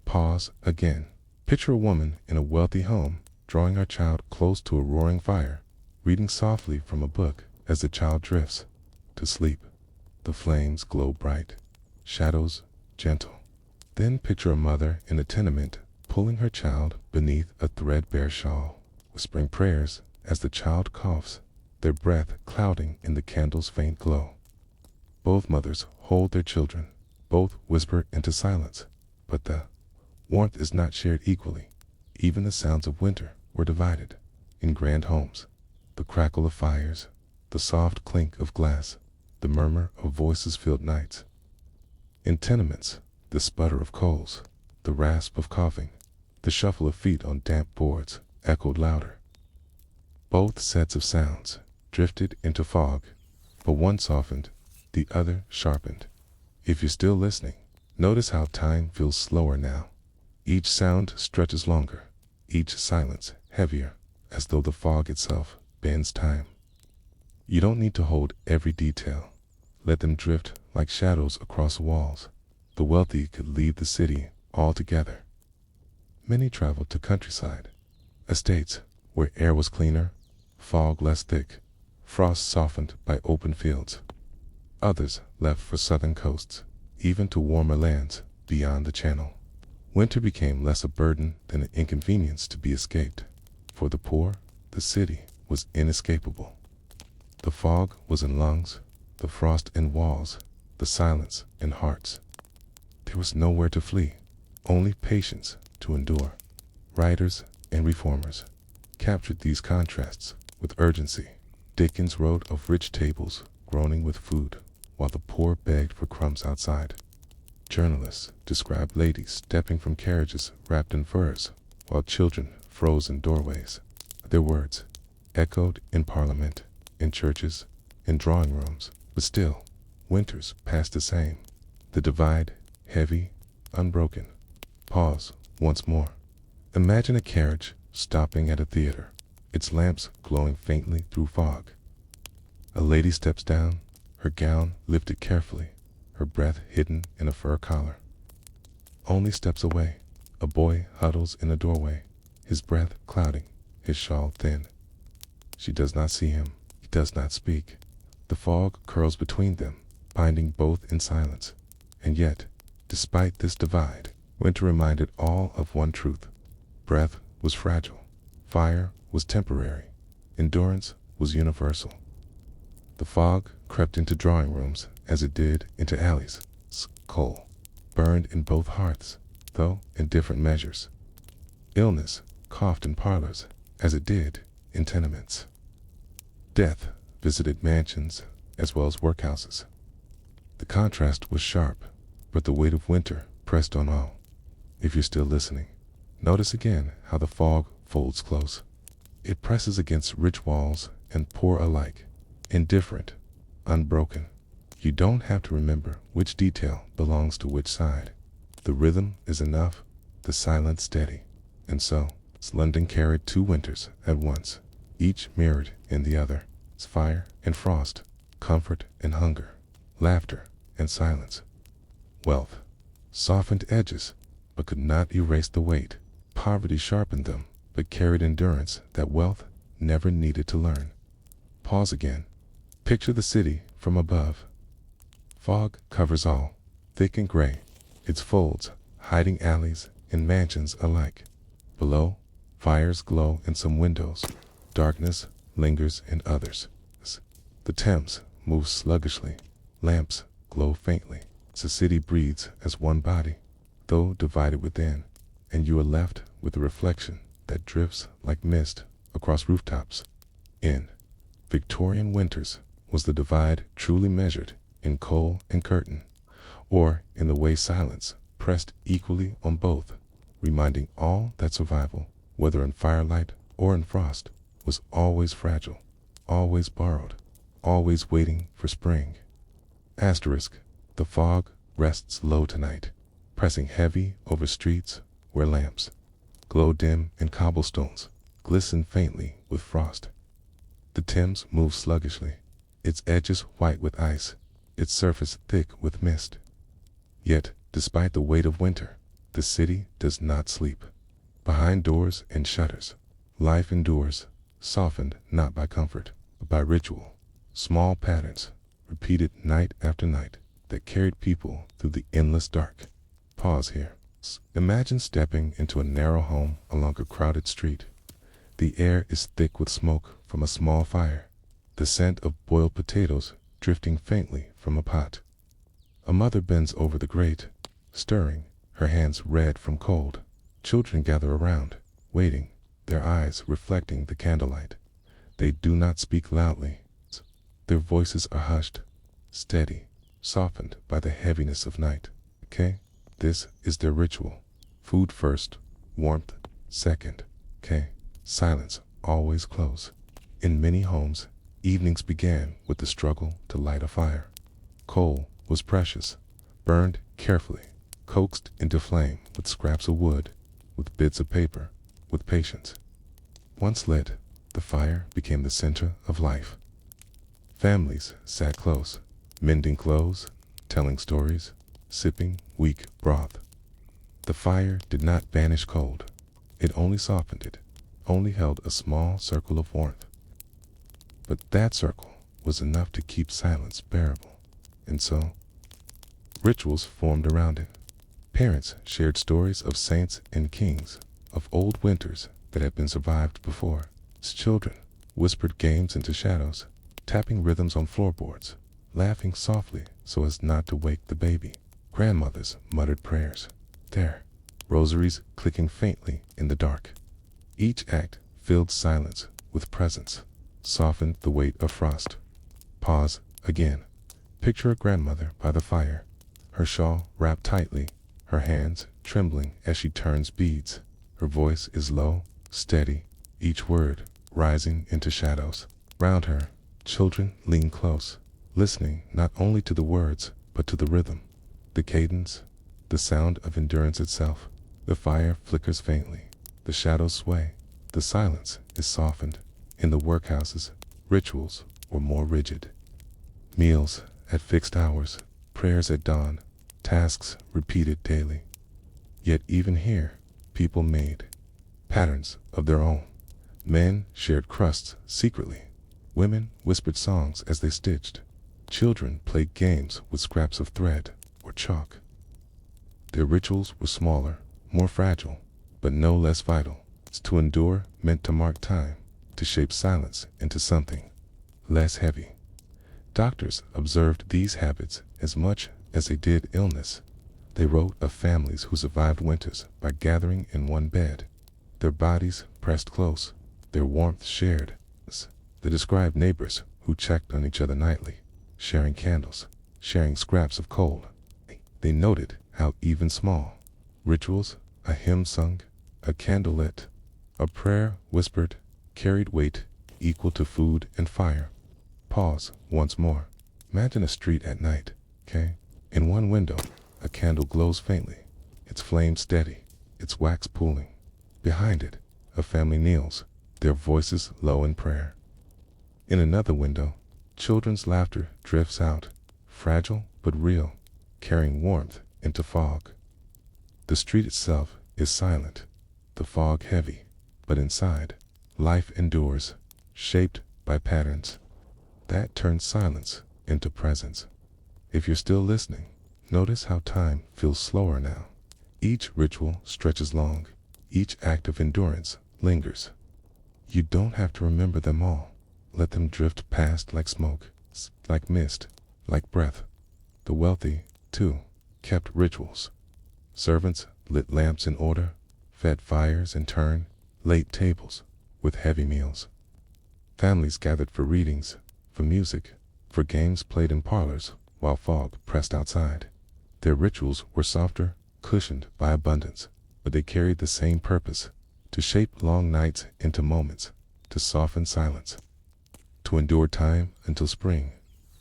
Pause again. Picture a woman in a wealthy home, drawing her child close to a roaring fire, reading softly from a book as the child drifts to sleep. The flames glow bright, shadows gentle. Then picture a mother in a tenement, pulling her child beneath a threadbare shawl, whispering prayers as the child coughs, their breath clouding in the candle's faint glow. Both mothers hold their children, both whisper into silence, but the warmth is not shared equally. Even the sounds of winter were divided. In grand homes, the crackle of fires, the soft clink of glass, the murmur of voices filled nights. In tenements, the sputter of coals, the rasp of coughing, the shuffle of feet on damp boards echoed louder. Both sets of sounds drifted into fog, but one softened, the other sharpened. If you're still listening, notice how time feels slower now. Each sound stretches longer, each silence heavier, as though the fog itself bends time. You don't need to hold every detail. Let them drift like shadows across walls. The wealthy could leave the city altogether. Many traveled to countryside, estates where air was cleaner, fog less thick, frost softened by open fields. Others left for southern coasts, even to warmer lands beyond the channel. Winter became less a burden than an inconvenience to be escaped. For the poor, the city was inescapable. The fog was in lungs, the frost in walls, the silence in hearts. There was nowhere to flee, only patience to endure. Writers and reformers captured these contrasts with urgency. Dickens wrote of rich tables groaning with food, while the poor begged for crumbs outside. Journalists described ladies stepping from carriages wrapped in furs, while children froze in doorways. Their words echoed in Parliament, in churches, in drawing rooms, but still, winters passed the same. The divide, heavy, unbroken. Pause once more. Imagine a carriage stopping at a theater, its lamps glowing faintly through fog. A lady steps down, her gown lifted carefully, her breath hidden in a fur collar. Only steps away, a boy huddles in a doorway, his breath clouding, his shawl thin. She does not see him, he does not speak. The fog curls between them, binding both in silence. And yet, despite this divide, winter reminded all of one truth. Breath was fragile, fire was temporary, endurance was universal. The fog crept into drawing rooms as it did into alleys. Coal burned in both hearths, though in different measures. Illness coughed in parlors as it did in tenements. Death visited mansions as well as workhouses. The contrast was sharp, but the weight of winter pressed on all. If you're still listening, notice again how the fog folds close. It presses against rich walls and poor alike, indifferent, unbroken. You don't have to remember which detail belongs to which side. The rhythm is enough, the silence steady. And so, London carried two winters at once, each mirrored in the other. It's fire and frost, comfort and hunger, laughter and silence. Wealth softened edges, but could not erase the weight. Poverty sharpened them, but carried endurance that wealth never needed to learn. Pause again. Picture the city from above. Fog covers all, thick and gray, its folds hiding alleys and mansions alike. Below, fires glow in some windows, darkness lingers in others. The Thames moves sluggishly, lamps glow faintly. The city breathes as one body, though divided within, and you are left with a reflection that drifts like mist across rooftops. In Victorian winters, was the divide truly measured in coal and curtain, or in the way silence pressed equally on both? reminding all that survival, whether in firelight or in frost, was always fragile, always borrowed, always waiting for spring. Asterisk, the fog rests low tonight, pressing heavy over streets where lamps glow dim and cobblestones glisten faintly with frost. The Thames moves sluggishly, its edges white with ice, its surface thick with mist. Yet, despite the weight of winter, the city does not sleep. Behind doors and shutters, life endures, softened not by comfort, but by ritual, small patterns, repeated night after night, that carried people through the endless dark. Pause here. Imagine stepping into a narrow home along a crowded street. The air is thick with smoke from a small fire, the scent of boiled potatoes drifting faintly from a pot. A mother bends over the grate, stirring, her hands red from cold. Children gather around, waiting, their eyes reflecting the candlelight. They do not speak loudly. Their voices are hushed, steady, softened by the heaviness of night. Okay? This is their ritual. Food first, warmth second. Okay? Silence always close. In many homes, evenings began with the struggle to light a fire. Coal was precious, burned carefully, coaxed into flame with scraps of wood, with bits of paper, with patience. Once lit, the fire became the center of life. Families sat close, mending clothes, telling stories, sipping weak broth. The fire did not banish cold. It only softened it, only held a small circle of warmth. But that circle was enough to keep silence bearable. And so, rituals formed around it. Parents shared stories of saints and kings, of old winters that had been survived before. Children whispered games into shadows, tapping rhythms on floorboards, laughing softly so as not to wake the baby. Grandmothers muttered prayers, their rosaries clicking faintly in the dark. Each act filled silence with presence, softened the weight of frost. Pause again. Picture a grandmother by the fire, her shawl wrapped tightly, her hands trembling as she turns beads. Her voice is low, steady, each word rising into shadows. Round her, children lean close, listening not only to the words, but to the rhythm, the cadence, the sound of endurance itself. The fire flickers faintly, the shadows sway, the silence is softened. In the workhouses, rituals were more rigid. Meals at fixed hours, prayers at dawn, tasks repeated daily. Yet even here, people made patterns of their own. Men shared crusts secretly. Women whispered songs as they stitched. Children played games with scraps of thread or chalk. Their rituals were smaller, more fragile, but no less vital. To endure meant to mark time, to shape silence into something less heavy. Doctors observed these habits as much as they did illness. They wrote of families who survived winters by gathering in one bed, their bodies pressed close, their warmth shared. They described neighbors who checked on each other nightly, sharing candles, sharing scraps of coal. They noted how even small rituals, a hymn sung, a candle lit, a prayer whispered, carried weight equal to food and fire. Pause once more. Imagine a street at night, okay? In one window, a candle glows faintly, its flame steady, its wax pooling. Behind it, a family kneels, their voices low in prayer. In another window, children's laughter drifts out, fragile but real, carrying warmth into fog. The street itself is silent, the fog heavy, but inside, life endures, shaped by patterns. That turns silence into presence. If you're still listening, notice how time feels slower now. Each ritual stretches long, each act of endurance lingers. You don't have to remember them all. Let them drift past like smoke, like mist, like breath. The wealthy, too, kept rituals. Servants lit lamps in order, fed fires in turn, laid tables with heavy meals. Families gathered for readings, for music, for games played in parlors while fog pressed outside. Their rituals were softer, cushioned by abundance. but they carried the same purpose: to shape long nights into moments, to soften silence, to endure time until spring.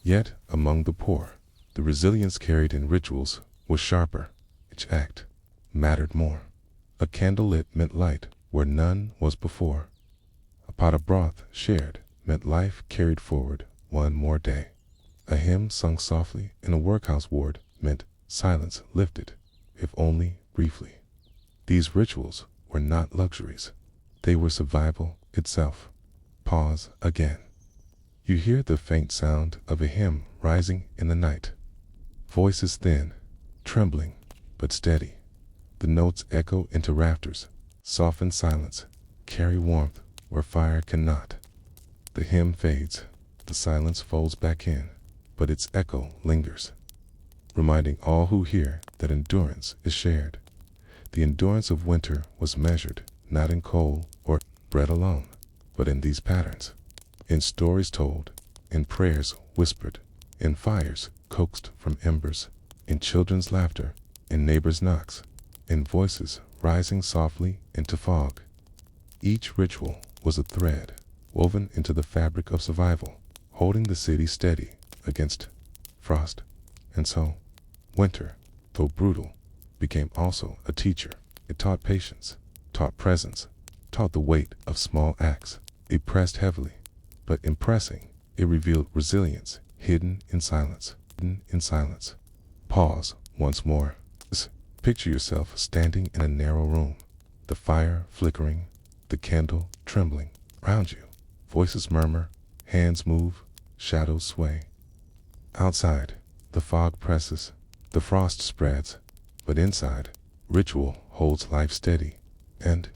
Yet, among the poor, the resilience carried in rituals was sharper. Each act mattered more. A candle lit meant light where none was before. A pot of broth shared meant life carried forward one more day. A hymn sung softly in a workhouse ward meant silence lifted, if only briefly. These rituals were not luxuries. They were survival itself. Pause again. You hear the faint sound of a hymn rising in the night. Voices thin, trembling, but steady. The notes echo into rafters, soften silence, carry warmth where fire cannot. The hymn fades, the silence folds back in, but its echo lingers, reminding all who hear that endurance is shared. The endurance of winter was measured not in coal or bread alone, but in these patterns. In stories told, in prayers whispered, in fires coaxed from embers, in children's laughter, in neighbors' knocks, in voices rising softly into fog. Each ritual was a thread woven into the fabric of survival, holding the city steady against frost. And so, winter, though brutal, became also a teacher. It taught patience, taught presence, taught the weight of small acts. It pressed heavily, but in pressing, it revealed resilience hidden in silence. Hidden in silence. Pause once more. Picture yourself standing in a narrow room, the fire flickering, the candle trembling around you. Voices murmur, hands move, shadows sway. Outside, the fog presses, the frost spreads, but inside, ritual holds life steady, and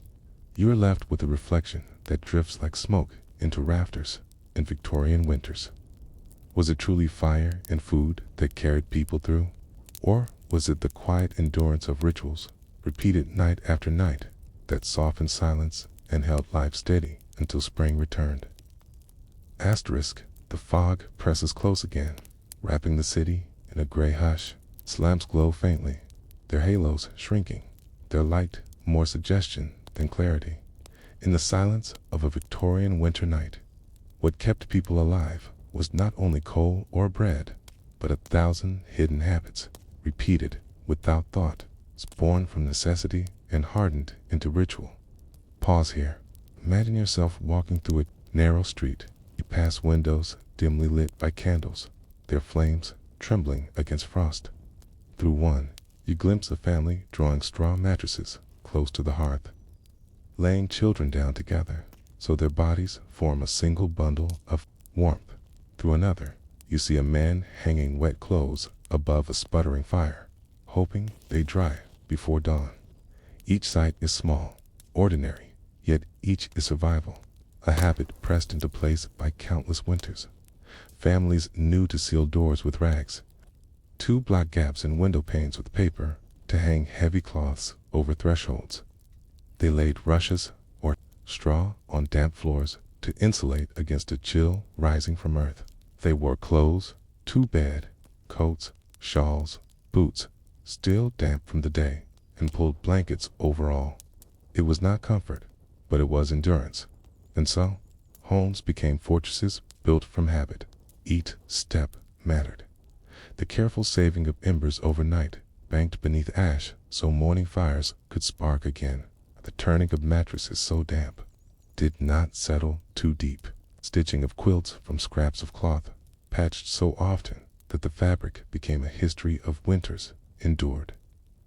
you are left with a reflection that drifts like smoke into rafters in Victorian winters. Was it truly fire and food that carried people through? Or was it the quiet endurance of rituals, repeated night after night, that softened silence and held life steady until spring returned? Asterisk, the fog presses close again, wrapping the city in a gray hush. Lamps glow faintly, their halos shrinking, their light more suggestion than clarity. In the silence of a Victorian winter night, what kept people alive was not only coal or bread, but 1,000 hidden habits, repeated without thought, born from necessity and hardened into ritual. Pause here. Imagine yourself walking through a narrow street. You pass windows dimly lit by candles, their flames trembling against frost. Through one, you glimpse a family drawing straw mattresses close to the hearth, laying children down together so their bodies form a single bundle of warmth. Through another, you see a man hanging wet clothes above a sputtering fire, hoping they dry before dawn. Each sight is small, ordinary, yet each is survival, a habit pressed into place by countless winters. Families knew to seal doors with rags, to block gaps in window panes with paper, to hang heavy cloths over thresholds. They laid rushes or straw on damp floors to insulate against a chill rising from earth. They wore clothes, to-bed, coats, shawls, boots, still damp from the day, and pulled blankets over all. It was not comfort, but it was endurance. And so, homes became fortresses built from habit. Each step mattered. The careful saving of embers overnight, banked beneath ash so morning fires could spark again. The turning of mattresses so damp, did not settle too deep. Stitching of quilts from scraps of cloth, patched so often that the fabric became a history of winters endured.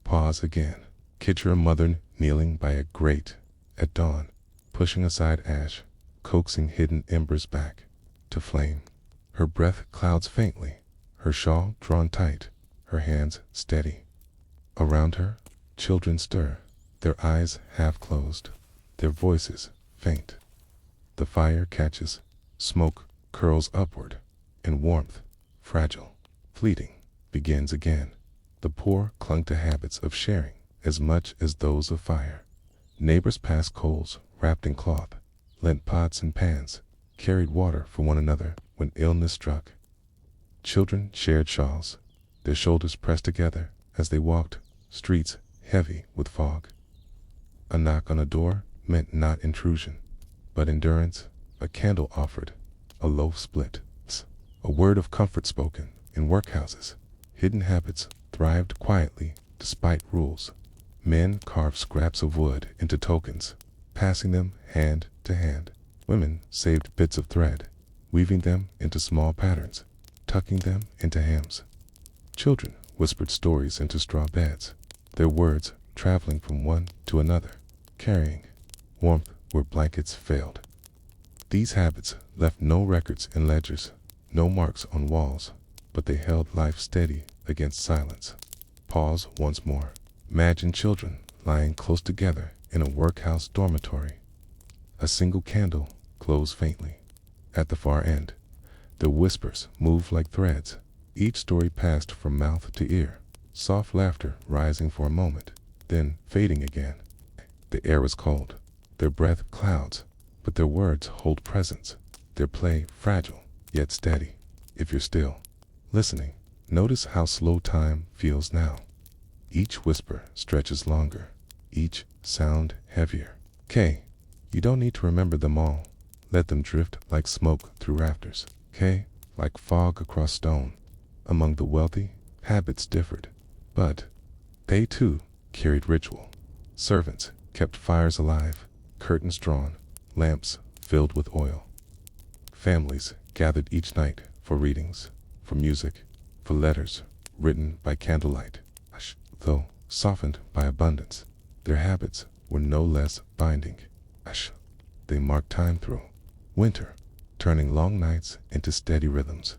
Pause again. Picture a mother kneeling by a grate at dawn, pushing aside ash, coaxing hidden embers back to flame. Her breath clouds faintly, her shawl drawn tight, her hands steady. Around her, children stir, their eyes half closed, their voices faint. The fire catches, smoke curls upward, and warmth, fragile, fleeting, begins again. The poor clung to habits of sharing as much as those of fire. Neighbors passed coals wrapped in cloth, lent pots and pans, carried water for one another when illness struck. Children shared shawls, their shoulders pressed together as they walked streets heavy with fog. A knock on a door meant not intrusion, but endurance. A candle offered, a loaf split. A word of comfort spoken in workhouses. Hidden habits thrived quietly despite rules. Men carved scraps of wood into tokens, passing them hand to hand. Women saved bits of thread, weaving them into small patterns, tucking them into hymns. Children whispered stories into straw beds, their words traveling from one to another, carrying warmth where blankets failed. These habits left no records in ledgers, no marks on walls, but they held life steady against silence. Pause once more. Imagine children lying close together in a workhouse dormitory. A single candle glows faintly. At the far end, the whispers move like threads. Each story passed from mouth to ear, soft laughter rising for a moment, then fading again. The air is cold, their breath clouds, but their words hold presence, their play fragile, yet steady. If you're still listening, notice how slow time feels now. Each whisper stretches longer, each sound heavier. You don't need to remember them all. Let them drift like smoke through rafters. Like fog across stone. Among the wealthy, habits differed, but they too carried ritual. Servants kept fires alive, curtains drawn, lamps filled with oil. Families gathered each night for readings, for music, for letters written by candlelight. Though softened by abundance, their habits were no less binding. They marked time through winter, turning long nights into steady rhythms,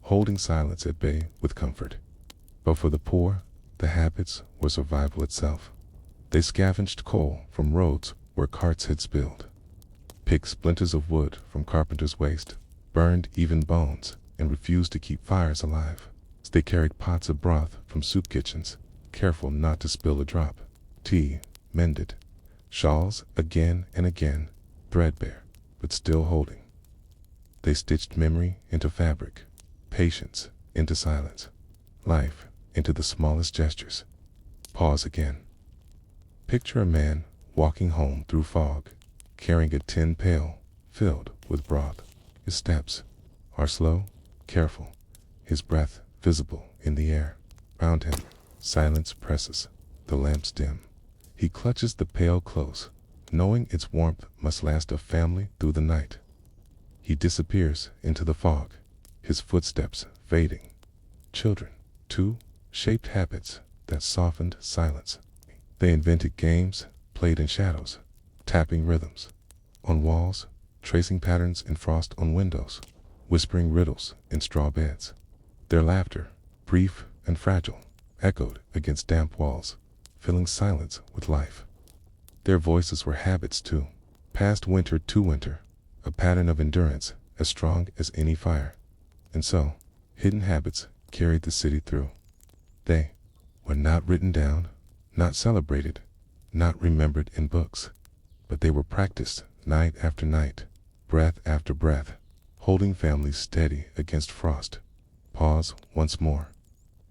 holding silence at bay with comfort. But for the poor, the habits were survival itself. They scavenged coal from roads where carts had spilled, picked splinters of wood from carpenters' waste, burned even bones, and refused to keep fires alive. They carried pots of broth from soup kitchens, careful not to spill a drop. Tea mended, shawls again and again, threadbare, but still holding. They stitched memory into fabric, patience into silence, life into the smallest gestures. Pause again. Picture a man walking home through fog, carrying a tin pail filled with broth. His steps are slow, careful, his breath visible in the air. Round him, silence presses, the lamps dim. He clutches the pail close, knowing its warmth must last a family through the night. He disappears into the fog, his footsteps fading. Children, too, shaped habits that softened silence. They invented games, played in shadows, tapping rhythms on walls, tracing patterns in frost on windows, whispering riddles in straw beds. Their laughter, brief and fragile, echoed against damp walls, filling silence with life. Their voices were habits too, past winter to winter, a pattern of endurance as strong as any fire. And so, hidden habits carried the city through. They were not written down, not celebrated, not remembered in books, but they were practiced night after night, breath after breath, holding families steady against frost. Pause once more.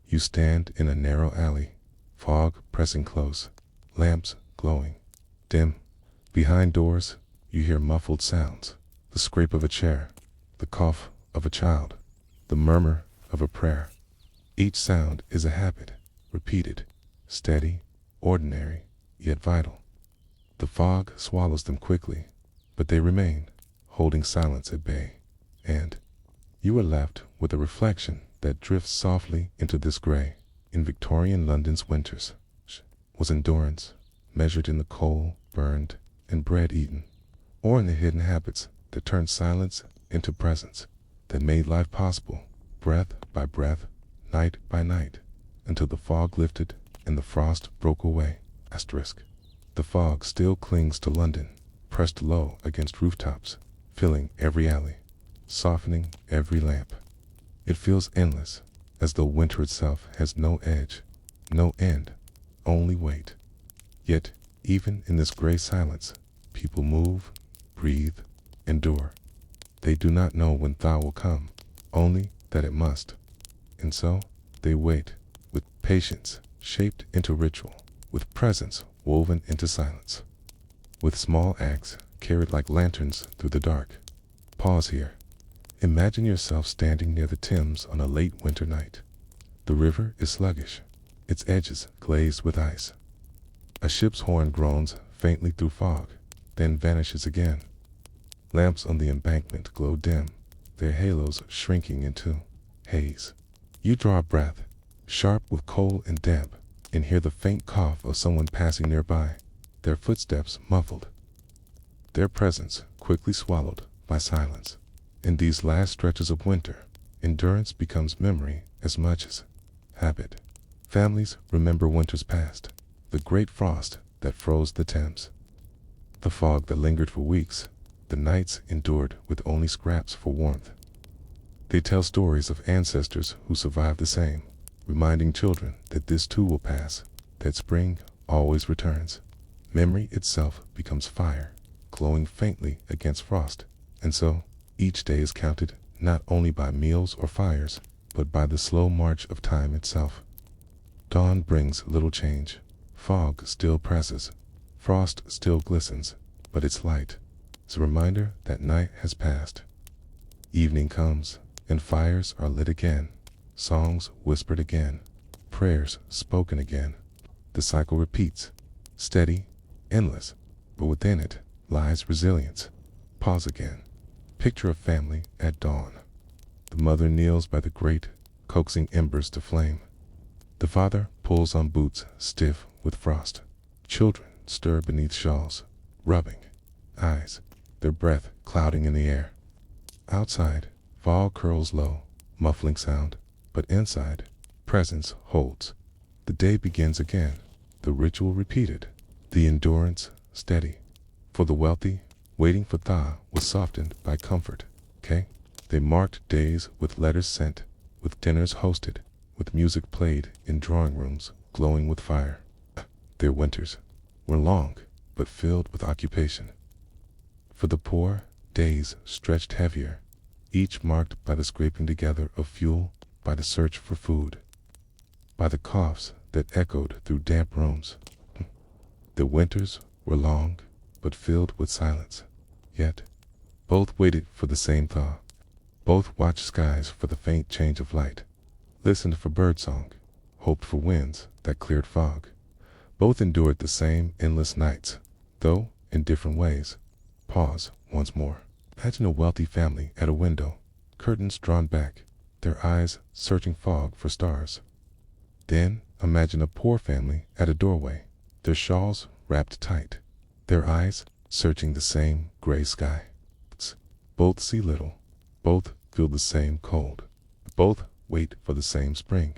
You stand in a narrow alley, fog pressing close, lamps glowing, dim. Behind doors, you hear muffled sounds, the scrape of a chair, the cough of a child, the murmur of a prayer. Each sound is a habit, repeated, steady, ordinary, yet vital. The fog swallows them quickly, but they remain, holding silence at bay. And you are left with a reflection that drifts softly into this gray. In Victorian London's winters was endurance, measured in the coal burned and bread eaten, or in the hidden habits that turned silence into presence, that made life possible, breath by breath, night by night, until the fog lifted and the frost broke away. The fog still clings to London, pressed low against rooftops, filling every alley, softening every lamp. It feels endless, as though winter itself has no edge, no end, only wait. Yet, even in this gray silence, people move, breathe, endure. They do not know when thaw will come, only that it must. And so, they wait, with patience shaped into ritual, with presence woven into silence, with small acts carried like lanterns through the dark. Pause here. Imagine yourself standing near the Thames on a late winter night. The river is sluggish, its edges glazed with ice. A ship's horn groans faintly through fog, then vanishes again. Lamps on the embankment glow dim, their halos shrinking into haze. You draw a breath, sharp with cold and damp, and hear the faint cough of someone passing nearby, their footsteps muffled, their presence quickly swallowed by silence. In these last stretches of winter, endurance becomes memory as much as habit. Families remember winters past, the great frost that froze the Thames, the fog that lingered for weeks, the nights endured with only scraps for warmth. They tell stories of ancestors who survived the same, reminding children that this too will pass, that spring always returns. Memory itself becomes fire, glowing faintly against frost, and so each day is counted not only by meals or fires, but by the slow march of time itself. Dawn brings little change. Fog still presses. Frost still glistens, but its light is a reminder that night has passed. Evening comes, and fires are lit again, songs whispered again, prayers spoken again. The cycle repeats, steady, endless, but within it lies resilience. Pause again. Picture a family at dawn. The mother kneels by the grate, coaxing embers to flame. The father pulls on boots stiff with frost. Children stir beneath shawls, rubbing eyes, their breath clouding in the air. Outside, fog curls low, muffling sound, but inside, presence holds. The day begins again, the ritual repeated, the endurance steady. For the wealthy, waiting for thaw was softened by comfort. They marked days with letters sent, with dinners hosted, with music played in drawing rooms glowing with fire. Their winters were long, but filled with occupation. For the poor, days stretched heavier, each marked by the scraping together of fuel, by the search for food, by the coughs that echoed through damp rooms. The winters were long, but filled with silence. Yet, both waited for the same thaw. Both watched skies for the faint change of light, listened for birdsong, hoped for winds that cleared fog. Both endured the same endless nights, though in different ways. Pause once more. Imagine a wealthy family at a window, curtains drawn back, their eyes searching fog for stars. Then imagine a poor family at a doorway, their shawls wrapped tight, their eyes searching the same gray sky. Both see little, both feel the same cold, both wait for the same spring.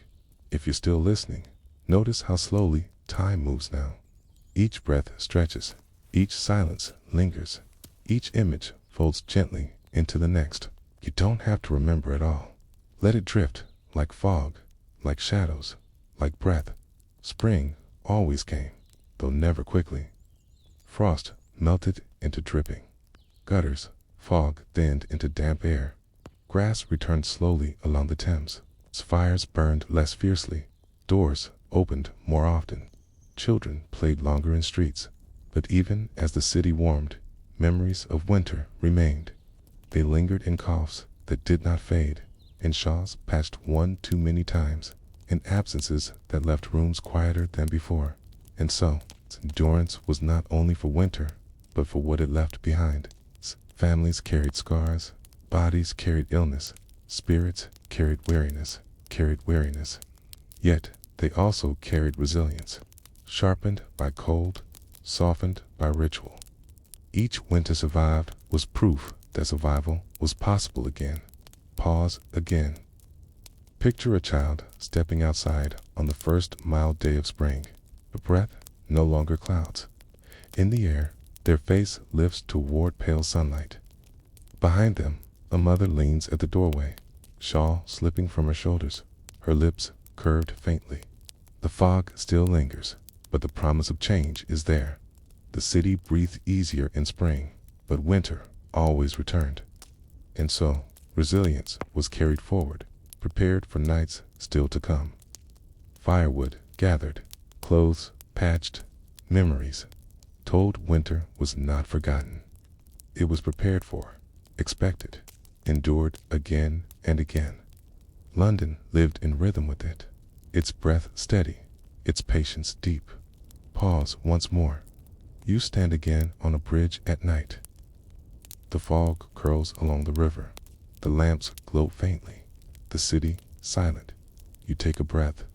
If you're still listening, notice how slowly time moves now. Each breath stretches, each silence lingers, each image folds gently into the next. You don't have to remember it all. Let it drift, like fog, like shadows, like breath. Spring always came, though never quickly. Frost melted into dripping. Gutters, fog thinned into damp air. Grass returned slowly along the Thames. Fires burned less fiercely. Doors opened more often. Children played longer in streets. But even as the city warmed, memories of winter remained. They lingered in coughs that did not fade, in shawls patched one too many times, in absences that left rooms quieter than before. And so, endurance was not only for winter, but for what it left behind. Families carried scars, bodies carried illness, spirits carried weariness. Yet, they also carried resilience, sharpened by cold, softened by ritual. Each winter survived was proof that survival was possible again. Pause again. Picture a child stepping outside on the first mild day of spring. The breath no longer clouds. In the air, their face lifts toward pale sunlight. Behind them, a mother leans at the doorway, shawl slipping from her shoulders, her lips curved faintly. The fog still lingers, but the promise of change is there. The city breathed easier in spring, but winter always returned. And so, resilience was carried forward, prepared for nights still to come. Firewood gathered, clothes patched, Memories told winter was not forgotten. It was prepared for, expected, endured again and again. London lived in rhythm with it, its breath steady, its patience deep. Pause once more. You stand again on a bridge at night. The fog curls along the river. The lamps glow faintly. The city silent. You take a breath.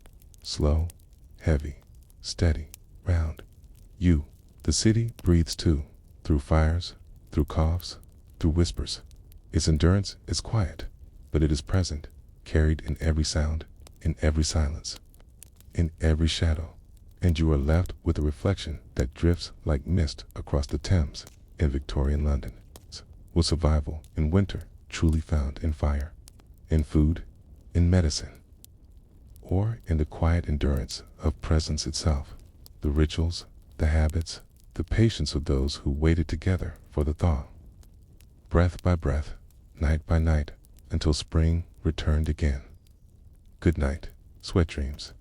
Slow, heavy, steady, round. You, the city breathes too, through fires, through coughs, through whispers. Its endurance is quiet, but it is present, carried in every sound, in every silence, in every shadow. And you are left with a reflection that drifts like mist across the Thames in Victorian London. Was survival in winter truly found in fire, in food, in medicine, or in the quiet endurance of presence itself, the rituals, the habits, the patience of those who waited together for the thaw, breath by breath, night by night, until spring returned again. Good night, sweat dreams.